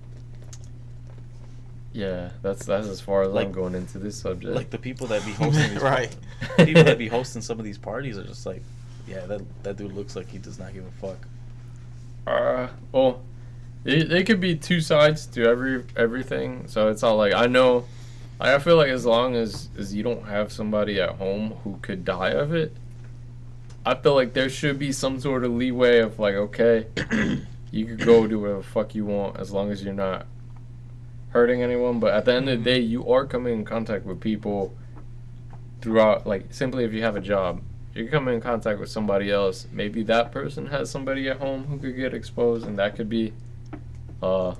yeah, that's as far as Like- I'm going into this subject. Like the people that be hosting these Right. people that be hosting some of these parties are just like, yeah, that dude looks like he does not give a fuck. Well, they could be two sides to everything. So it's all like I feel like as long as you don't have somebody at home who could die of it, I feel like there should be some sort of leeway of like, okay, you could go do whatever the fuck you want as long as you're not hurting anyone. But at the end of the day, you are coming in contact with people throughout. Like simply if you have a job, you're coming in contact with somebody else. Maybe that person has somebody at home who could get exposed, and that could be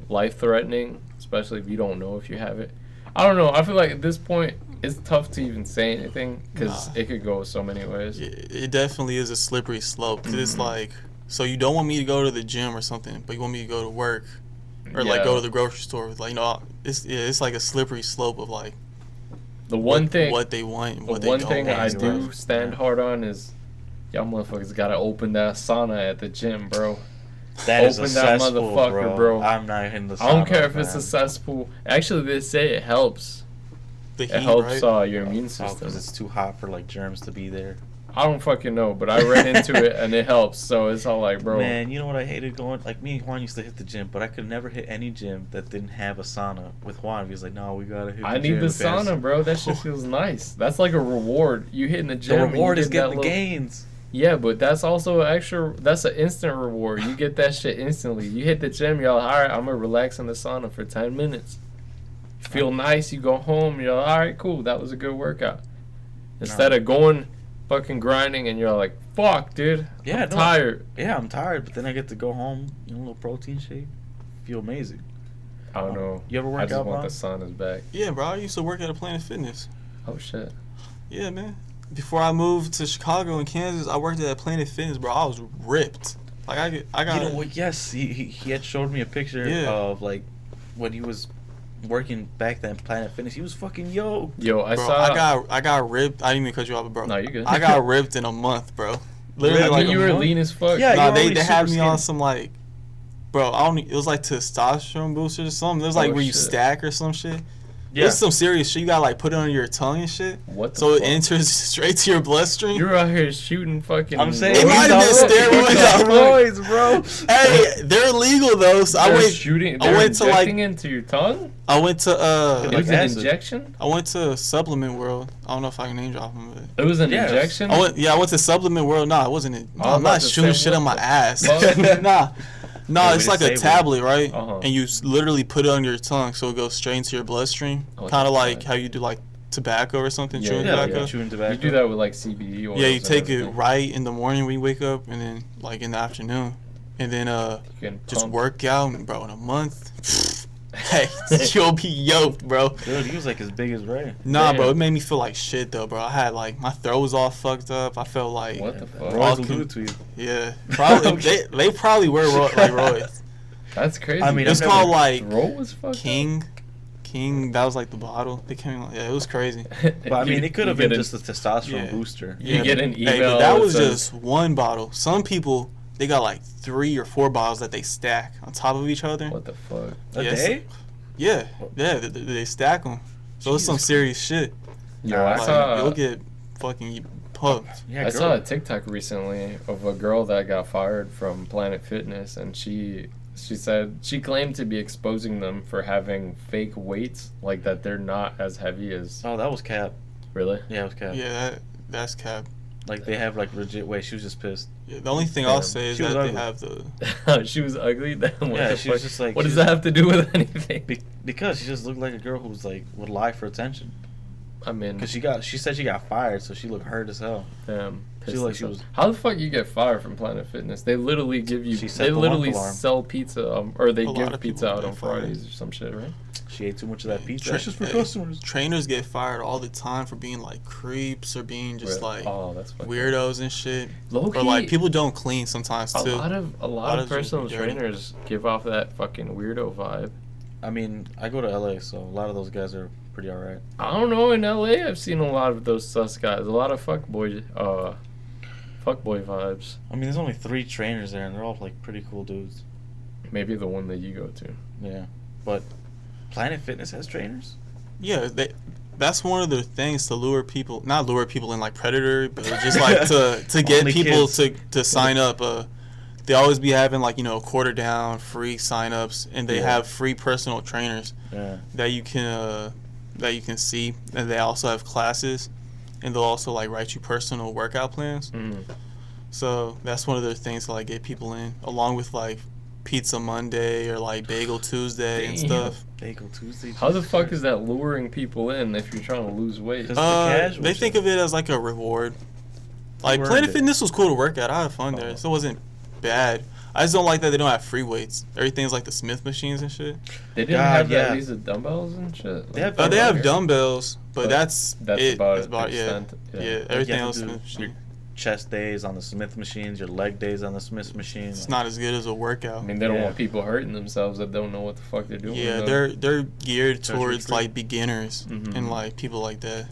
life-threatening, especially if you don't know if you have it. I don't know. I feel like at this point, it's tough to even say anything because it could go so many ways. It definitely is a slippery slope. 'Cause it's like, so you don't want me to go to the gym or something, but you want me to go to work or like Yeah. go to the grocery store. Like, it's like a slippery slope of like The one what, thing, what they want, and the what they one don't thing want. I Right. do stand hard on is y'all motherfuckers gotta open that sauna at the gym, bro. That is a Open that cesspool, motherfucker, bro. I'm not in the sauna. I don't care if it's man. a cesspool. Actually, they say it helps. The It heat, helps right? your immune Oh, system. because it's too hot for like germs to be there. I don't fucking know, but I read into it and it helps. So it's all like, bro. Man, you know what I hated going? Like, me and Juan used to hit the gym, but I could never hit any gym that didn't have a sauna. With Juan, he was like, no, we gotta hit the I gym. need the fast." sauna, bro. That shit feels nice. That's like a reward. You hitting the The gym. and you reward is get that getting the little- gains. Yeah, but that's also an extra. That's an instant reward. You get that shit instantly. You hit the gym, you're like, all right, I'm gonna relax in the sauna for 10 minutes. Feel nice. You go home. You're like, all right, cool. That was a good workout. Instead of going, fucking grinding, and you're like, fuck, dude. Yeah, I'm no. tired. Yeah, I'm tired, but then I get to go home, a little protein shake, feel amazing. I don't know. You ever work I just out, want Ron? the saunas back. Yeah, bro. I used to work at a Planet Fitness. Oh shit. Yeah, man. Before I moved to Chicago and Kansas, I worked at Planet Fitness, bro. I was ripped. Like I got. You know what? Yes, he had showed me a picture Yeah. of like when he was working back then Planet Fitness. He was fucking yoked. Yo, I Bro, saw. I got ripped. I didn't even cut you off, bro. No, you good. I got ripped in a month, bro. Literally, I Really? mean, like you a were month. lean as fuck. Yeah, Nah, you're they already had super me on skinny. some like, bro. I don't. It was like testosterone boosters or something. It was like Oh, where you shit. stack or some shit. This is some serious shit. You gotta like put it on your tongue and shit. What the So it fuck? enters straight to your bloodstream. You're out here shooting fucking. I'm saying It might have been steroids. steroids, bro. Hey, they're illegal though. So I They're went. shooting. I They're went to, like- injecting into your tongue. I went to It was an acid. injection. I went to Supplement World. I don't know if I can name drop them, but It was an Yes. injection. I went to Supplement World. Nah, it wasn't. No, I was I'm about not to shooting say, shit what on my the ass. fuck? Nah. No, Yeah, it's we like a disabled. tablet, right? Uh-huh. And you literally put it on your tongue, so it goes straight into your bloodstream. Oh, Kind of that's like nice. how you do like tobacco or something, Yeah, chewing Yeah, tobacco. like chewing tobacco. You do that with like CBD oils. Yeah, you and take it everything. right in the morning when you wake up, and then like in the afternoon, and then You can just pump. work out, and bro. In a month, hey, you'll be yoked, bro. Dude, he was like as big as Ray. Nah, bro, Damn. it made me feel like shit though, bro. I had like my throat was all fucked up. I felt like What the fuck? Roy's will do it to you. yeah, probably they probably were like Roy's. That's crazy. I mean, It's I've called never- like Roll was fucked. King. That was like the bottle. They came like it was crazy. But I mean, it could have You been get just a testosterone Yeah. booster. You get an Hey, email. but that that was says- just one bottle. Some people they got like 3 or 4 bottles that they stack on top of each other. What the fuck? A Yes. day? Yeah, they stack them. So it's some Jesus. serious shit. Yo, I Like, saw. you'll get fucking pumped. Yeah, I saw a TikTok recently of a girl that got fired from Planet Fitness, and she said she claimed to be exposing them for having fake weights, like that they're not as heavy as. Oh, that was cap. Really? Yeah, it was cap. Yeah, that's cap. Like they have like legit. Wait, she was just pissed. Yeah, the only thing I'll Damn. say is She was that they ugly. have the. She was ugly. Then what Yeah, the she was fuck? just like. What she does just- that have to do with anything? Because she just looked like a girl who was like would lie for attention. I mean, Because she said she got fired, so she looked hurt as hell. damn. She pissed like as she hell. was- How the fuck you get fired from Planet Fitness? They literally give you. She set They the literally alarm. sell pizza, or they A lot give of pizza people out get on fired. Fridays or some shit, right? She ate too much of that pizza. Tra- That's just for hey, customers. Trainers get fired all the time for being like creeps or being just Really? like Oh, that's fucking weirdos and shit. low Or like people don't clean sometimes A too. lot of lot of personal just dirty. trainers give off that fucking weirdo vibe. I mean, I go to LA, so a lot of those guys are pretty alright. I don't know. In LA, I've seen a lot of those sus guys. A lot of fuckboy vibes. I mean, there's only 3 trainers there, and they're all like pretty cool dudes. Maybe the one that you go to. Yeah, but Planet Fitness has trainers. Yeah, that's one of the things to lure people, not lure people in like predator, but just like to get Only people kids. to sign up. They always be having like quarter down free signups, and they Yeah. have free personal trainers Yeah. that you can see, and they also have classes, and they'll also like write you personal workout plans. Mm. So that's one of the things to like get people in, along with like Pizza Monday or like Bagel Tuesday and Damn. stuff. Bagel Tuesday. How the fuck is that luring people in if you're trying to lose weight? 'Cause the casual They shit. think of it as like a reward. Like You earned Planet it. Fitness was cool to work at. I had fun there, Oh. so it wasn't bad. I just don't like that they don't have free weights. Everything's like the Smith machines and shit. They didn't God, have yeah. at least the dumbbells and shit. They have They have here. dumbbells, but But that's That's it. about That's it. about yeah. Extent. Yeah, Yeah. everything have else. to do Smith machine. your chest days on the Smith machines, your leg days on the Smith machine. It's not as good as a workout. I mean, they don't Yeah. want people hurting themselves that don't know what the fuck they're doing. Yeah, though. they're geared Judgment towards free. like beginners Mhm. and like people like that.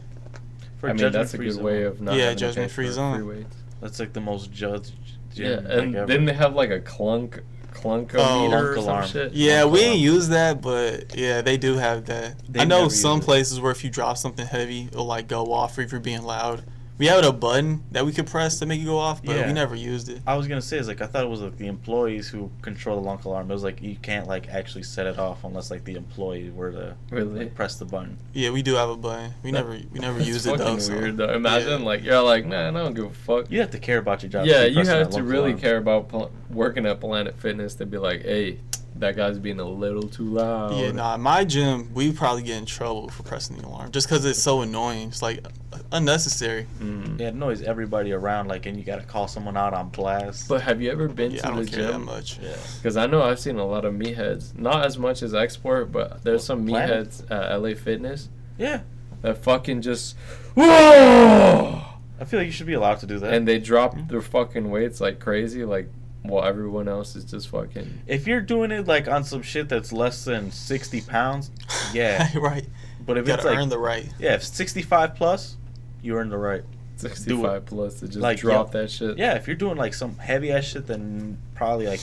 For I mean, that's a judgment-free good zone. way of not Yeah, having to pay judgment-free for zone. free weights. That's like the most judged Yeah, gym. and like, ever. then they have like a clunk Oh, meter or clunk some alarm. shit. Yeah, Long we alarm. ain't use that, but yeah, they do have that. They I know never some use it. places where if you drop something heavy, it'll like go off if you're being loud. We had a button that we could press to make it go off, but Yeah. we never used it. I was gonna say, is like I thought it was like the employees who control the lunk alarm. It was like you can't like actually set it off unless like the employee were to Really? like, press the button. Yeah, we do have a button. We never That's used it though. fucking So. weird though. Imagine Yeah. like you're like, man, I don't give a fuck. You have to care about your job. Yeah, to keep you pressing have that to lunk really alarm. care about working at Planet Fitness to be like, hey, that guy's being a little too loud. Yeah, nah, my gym, we probably get in trouble for pressing the alarm just because it's so annoying. It's like unnecessary. Mm. Yeah, it annoys everybody around. Like, and you gotta call someone out on blast. But have you ever been Yeah, to I the don't care that gym? much. yeah, Because I know I've seen a lot of meatheads. Not as much as Export, but there's some Planet? meatheads at LA Fitness yeah. that fucking just, whoa! I feel like you should be allowed to do that. And they drop their fucking weights like crazy, like while everyone else is just fucking. if you're doing it like on some shit that's less than 60 pounds, yeah. right. But if You it's gotta like earn the right. yeah, if 65 plus, you earn the right. 65 plus to just Like, drop yeah. that shit. Yeah, if you're doing like some heavy ass shit that probably like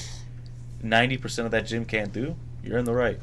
90% of that gym can't do, you're in the right.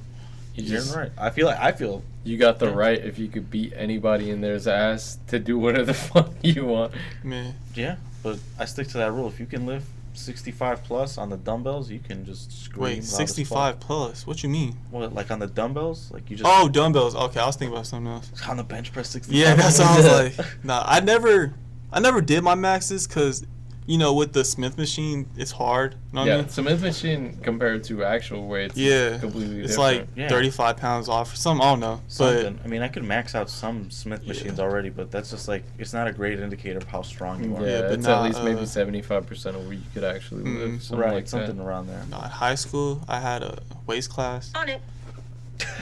You You're in just, the right. I feel You got the Yeah. right, if you could beat anybody in there's ass, to do whatever the fuck you want. Man, Yeah, but I stick to that rule. If you can lift 65 plus on the dumbbells, you can just scream. wait, loud as 65 fuck. plus? What you mean? What, like on the dumbbells? Like you just Oh, dumbbells. Okay, I was thinking about something else. on the bench press 65. Yeah, that's what I was like. Nah, I never did my maxes because, you know, with the Smith machine, it's hard. You know what I Yeah, mean? Smith machine compared to actual weights Yeah, is completely it's different. like Yeah. 35 pounds off or something. I don't know. Something. I mean, I could max out some Smith Yeah. machines already, but that's just like it's not a great indicator of how strong you are. Yeah, but it's nah, at least maybe uh, 75% of what you could actually lift. Something Right, like something that. around there. But nah, in high school, I had a waist class. On it.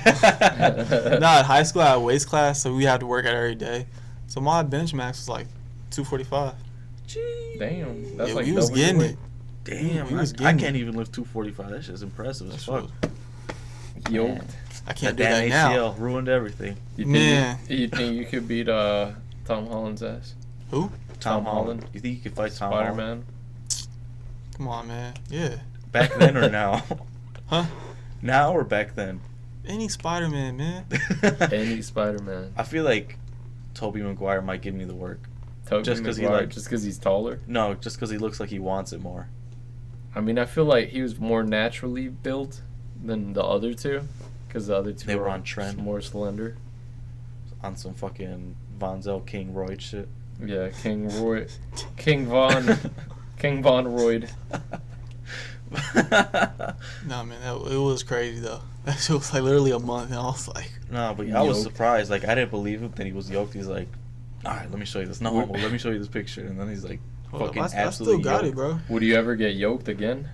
Nah, in high school, I had a waist class, so we had to work out every day. So my bench max was like 245. Damn, that's Yeah, like we was double your getting weight. it. Damn, We was I getting can't it. even lift 245. That shit's impressive as That fuck. shit was- Yoked. I can't do That that damn now. ACL ruined everything. You think Man. You think you could beat Tom Holland's ass? Who? Tom Tom Holland. Holland. You think you could fight Tom Holland? Spider-Man. Come on, man. Yeah. Back then or now? Huh? Now or back then? Any Spider-Man, man. Any Spider-Man. I feel like Tobey Maguire might give me the work. Tobey Just 'cause he, Maguire, like- just because he's taller. No, just because he looks like he wants it more. I mean, I feel like he was more naturally built than the other two, because the other two They were are on trend. more slender. On some fucking Vonzel King Royd shit. Yeah, King Roy, King Von, King Von Royd. Nah, man, it was crazy though. That shit was like literally a month, and I was like, No, but I was Yoked. surprised. Like I didn't believe him that he was yoked. He's like, all right, let me show you this. No What- homo. Let me show you this picture. And then he's like, hold up, fucking I still absolutely got yoked. it, bro. Would you ever get yoked again?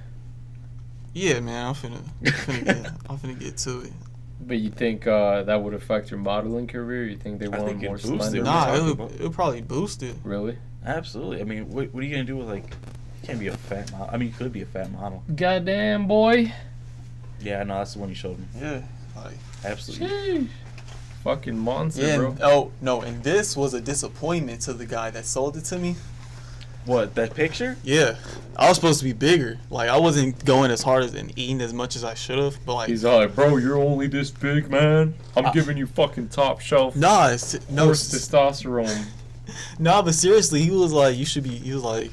Yeah, man, I'm finna get to it. But you think that would affect your modeling career? You think they I want think it more boosts it. slender? What are you Nah, talking it about? would probably boost it. Really? Absolutely. I mean, what are you gonna do with like? You can't be a fat model. I mean, you could be a fat model. Goddamn boy. Yeah, no, that's the one you showed me. Yeah, like Absolutely. Sheesh. Fucking monster, yeah. bro. And, oh no, and this was a disappointment to the guy that sold it to me. What, that picture? Yeah, I was supposed to be bigger. Like I wasn't going as hard as and eating as much as I should have. But like, He's all like, bro, you're only this big, man. I'm giving you fucking top shelf. nah, Forced testosterone. nah. But seriously, he was like, you should be. He was like,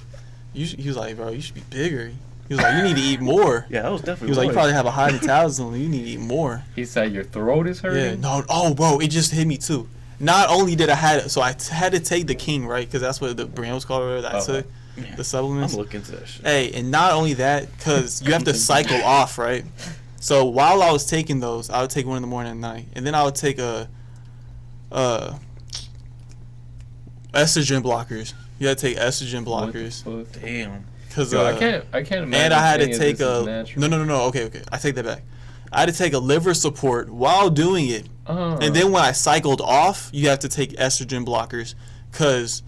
he was like, bro, you should be bigger. He was like, you need to eat more. Yeah, that was He definitely. was like, you Roy. probably have a high metabolism. You need to eat more. He said your throat is Yeah, hurting. no, oh, bro, it just hit me too. Not only did I had, so I had to take the King, right? Because that's what the brand was called, whatever that I Uh-huh. took, Yeah. the supplements. I'm looking into that shit. Hey, and not only that, because you have to cycle off, right? So while I was taking those, I would take one in the morning and night, and then I would take estrogen blockers. You had to take estrogen What the blockers fuck? Damn. because Yo, I can't imagine. and I had to any of take this is a natural. no. Okay. I take that back. I had to take a liver support while doing it. And then when I cycled off, you have to take estrogen blockers because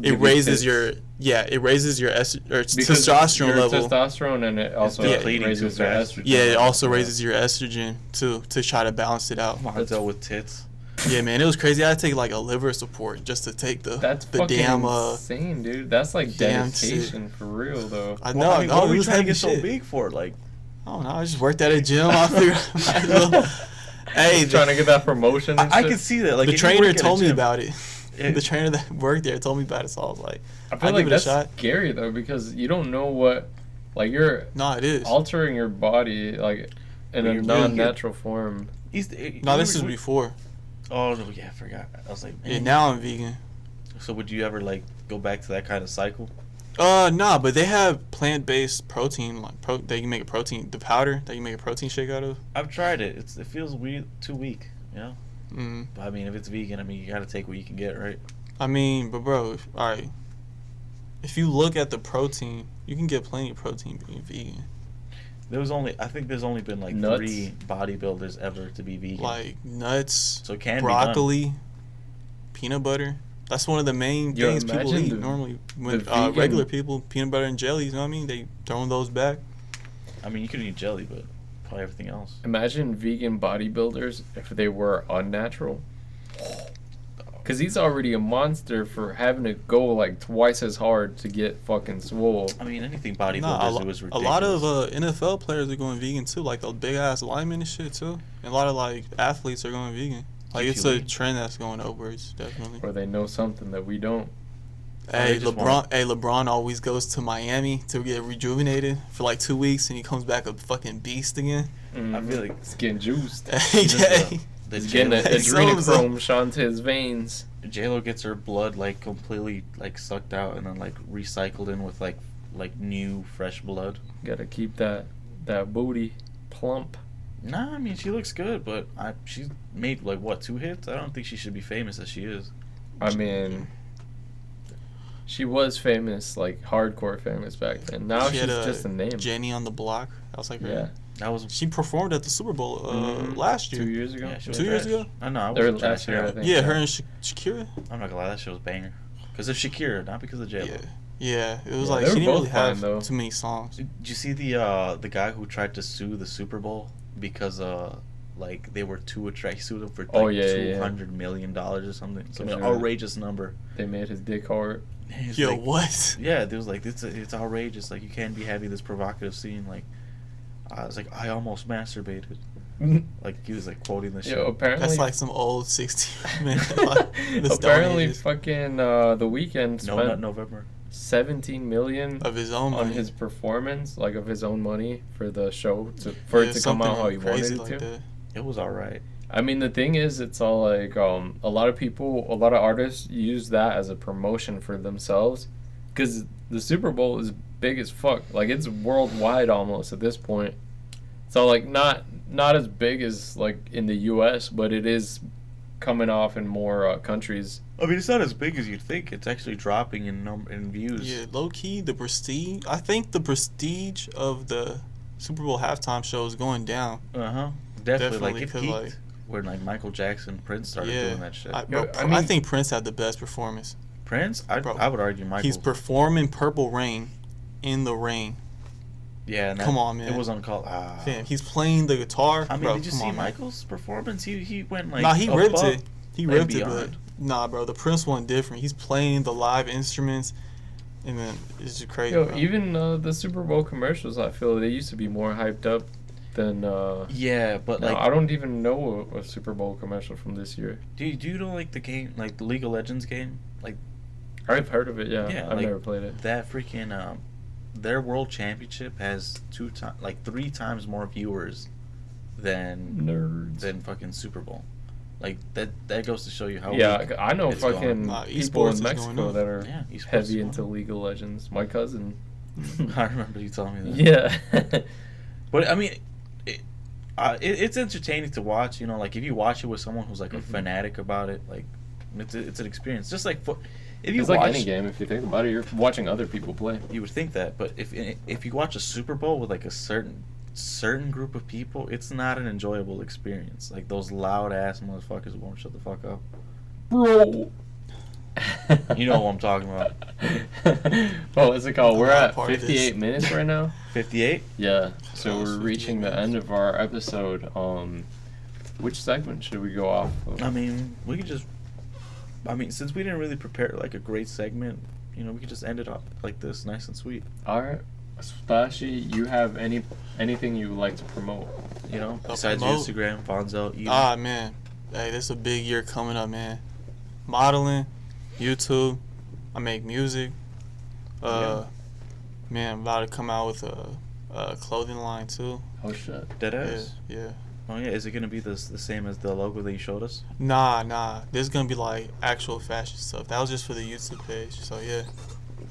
it raises your testosterone your level. testosterone, and it also depleting raises too your fast. estrogen. Yeah, it level. also raises your estrogen too to try to balance it out. Vonzel with tits. Yeah, man, it was crazy. I had to take like a liver support just to take the That's fucking damn insane, dude. That's like damn dedication for real, though. I know. Well, I mean, no, what it were you was trying to heavy get so shit. big for? Like, I don't know. I just worked at a gym. I figured might as well. Hey, Just trying to get that promotion. And I shit. can see that. Like, the if you work trainer at a told me gym- about it. Yeah. The trainer that worked there told me about it, so I was like, I feel I'll like give it a that's shot. scary though, because you don't know what, like, you're no, it is. altering your body like in But a you're doing non-natural form. No, this is before. Oh no, yeah, I forgot. I was like, Yeah, man. now I'm vegan. So would you ever like go back to that kind of cycle? Nah, but they have plant-based protein, like they can make a protein, the powder that you make a protein shake out of. I've tried it. It feels too weak. You know. Mm. But I mean, if it's vegan, I mean, you gotta take what you can get, right? I mean, but bro, all right. If you look at the protein, you can get plenty of protein being vegan. I think there's only been like Nuts. 3 bodybuilders ever to be vegan. Like nuts, so it can broccoli, peanut butter. That's one of the main Yo, things people imagine eat the- normally. When the vegan- regular people, peanut butter and jellies, you know what I mean? They throwing those back. be done. I mean, you could eat jelly, but probably everything else. Imagine vegan bodybuilders if they were unnatural. Because he's already a monster for having to go like twice as hard to get fucking swole. I mean, anything bodybuilders, Nah, it was a ridiculous. lot of NFL players are going vegan too, like the big ass linemen and shit too. And a lot of like athletes are going vegan. Like, it's a QQE. trend that's going upwards, definitely. Or they know something that we don't. Hey, they just LeBron always goes to Miami to get rejuvenated for like 2 weeks, and he comes back a fucking beast again. I feel like It's getting juiced. Hey, Even Jay. the It's getting the Hey, adrenochrome shot into his veins. J-Lo gets her blood like completely like sucked out and then like recycled in with like new fresh blood. Gotta keep that booty plump. Nah, I mean she looks good, but she's made like what 2 hits. I don't think she should be famous as she is. I mean, she was famous, like hardcore famous back then. Now She she's had just a name. Jenny on the Block. That was like her. Yeah. That was She performed at the Super Bowl Mhm. last year. 2 years ago. yeah, she was 2 years trash. ago? I know. I Or wasn't last trash. year, I think. Yeah, her and Shakira. I'm not gonna lie, that shit was banger. Because of Shakira, not because of J-Lo. Yeah. Yeah, it was Yeah, like they she were didn't really both fine, have though. too many songs. Did you see the guy who tried to sue the Super Bowl because like they were too attractive? He sued them for like Oh, yeah, yeah. $200 million or something. Some Sure. outrageous number. They made his dick hard. He's Yo, like, what? yeah, there was like it's outrageous. Like you can't be having this provocative scene. Like I was like I almost masturbated. Like he was like quoting the shit. Yo, apparently. That's like some old 60 man. Like, this apparently, don't age fucking The Weeknd No, not spent November. 17 million of his own on money. his performance, like of his own money, for the show for it to come out how he wanted crazy it like to. that. It was alright. I mean, the thing is, it's all like a lot of artists use that as a promotion for themselves, because the Super Bowl is big as fuck. Like it's worldwide almost at this point. It's all like not as big as like in the U.S., but it is coming off in more countries. I mean, it's not as big as you'd think. It's actually dropping in views. Yeah, low key, the prestige. I think the prestige of the Super Bowl halftime show is going down. Definitely. Like Definitely, it 'cause, peaked like- when like Michael Jackson, Prince started Yeah, doing that shit. I Yo, think Prince had the best performance. Prince, Bro, I would argue Michael. He's performing Purple Rain in the rain. Yeah, and Come on, man. It was uncalled. Fam, he's playing the guitar. I mean, Bro, did you come see on, man. Michael's performance? He went like. Nah, he ripped above it. He and ripped it, but beyond. nah, bro, the Prince one different. He's playing the live instruments, and then it's just crazy. Yo, bro. even the Super Bowl commercials, I feel they used to be more hyped up than. Yeah, but No, like, I don't even know a Super Bowl commercial from this year. do you know like the game, like the League of Legends game, like I've heard of it, yeah. Yeah, I've like, never played it. that freaking their world championship has 3 times more viewers than Nerds. fucking Super Bowl. Like that goes to show you how. Yeah, weak I know it's gone. fucking Nah, people esports in is going Mexico up. that are Yeah, esports is heavy going into up. League of Legends. My cousin. I remember you telling me that. Yeah. But I mean, it's entertaining to watch. You know, like if you watch it with someone who's like a Mhm. fanatic about it, like it's an experience. Just like if you It's watch, like any game. If you think about it, you're watching other people play. you would think that. But if you watch a Super Bowl with like a certain group of people, it's not an enjoyable experience. Like those loud ass motherfuckers who won't shut the fuck up. Bro. You know what I'm talking about. Well, what's it called? We're I'm not at part of 58 this. minutes right now. 58. Yeah. So Oh, we're it's reaching 58 the end minutes. of our episode. Which segment should we go off of? I mean, we could just. I mean, since we didn't really prepare like a great segment, you know, we could just end it up like this, nice and sweet. All right. Splashy, you have anything you would like to promote? You know, I'll besides promote. Instagram, Vonzel, Eden. Ah, man. Hey, this is a big year coming up, man. Modeling, YouTube. I make music. Man, I'm about to come out with a clothing line too. Oh shit. Deadass. Yeah. Oh yeah, is it gonna be the same as the logo that you showed us? Nah. There's gonna be like actual fashion stuff. That was just for the YouTube page. So yeah.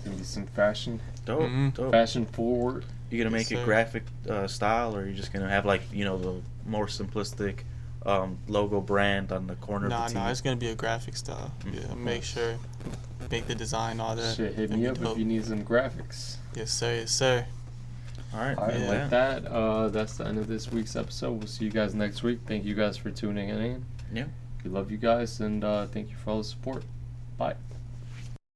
Maybe some fashion, Dope, Mhm. dope. fashion forward. You gonna Yes, make it sir. graphic style, or you just gonna have like the more simplistic logo brand on the corner Nah, of the tee? it's gonna be a graphic style. Yeah, Mhm. make sure, make the design, all that. Shit, hit It'd me be up dope. if you need some graphics. Yes, sir. Yes, sir. All right, All right, yeah. like that. That's the end of this week's episode. We'll see you guys next week. Thank you guys for tuning in. Yeah. We love you guys, and thank you for all the support. Bye.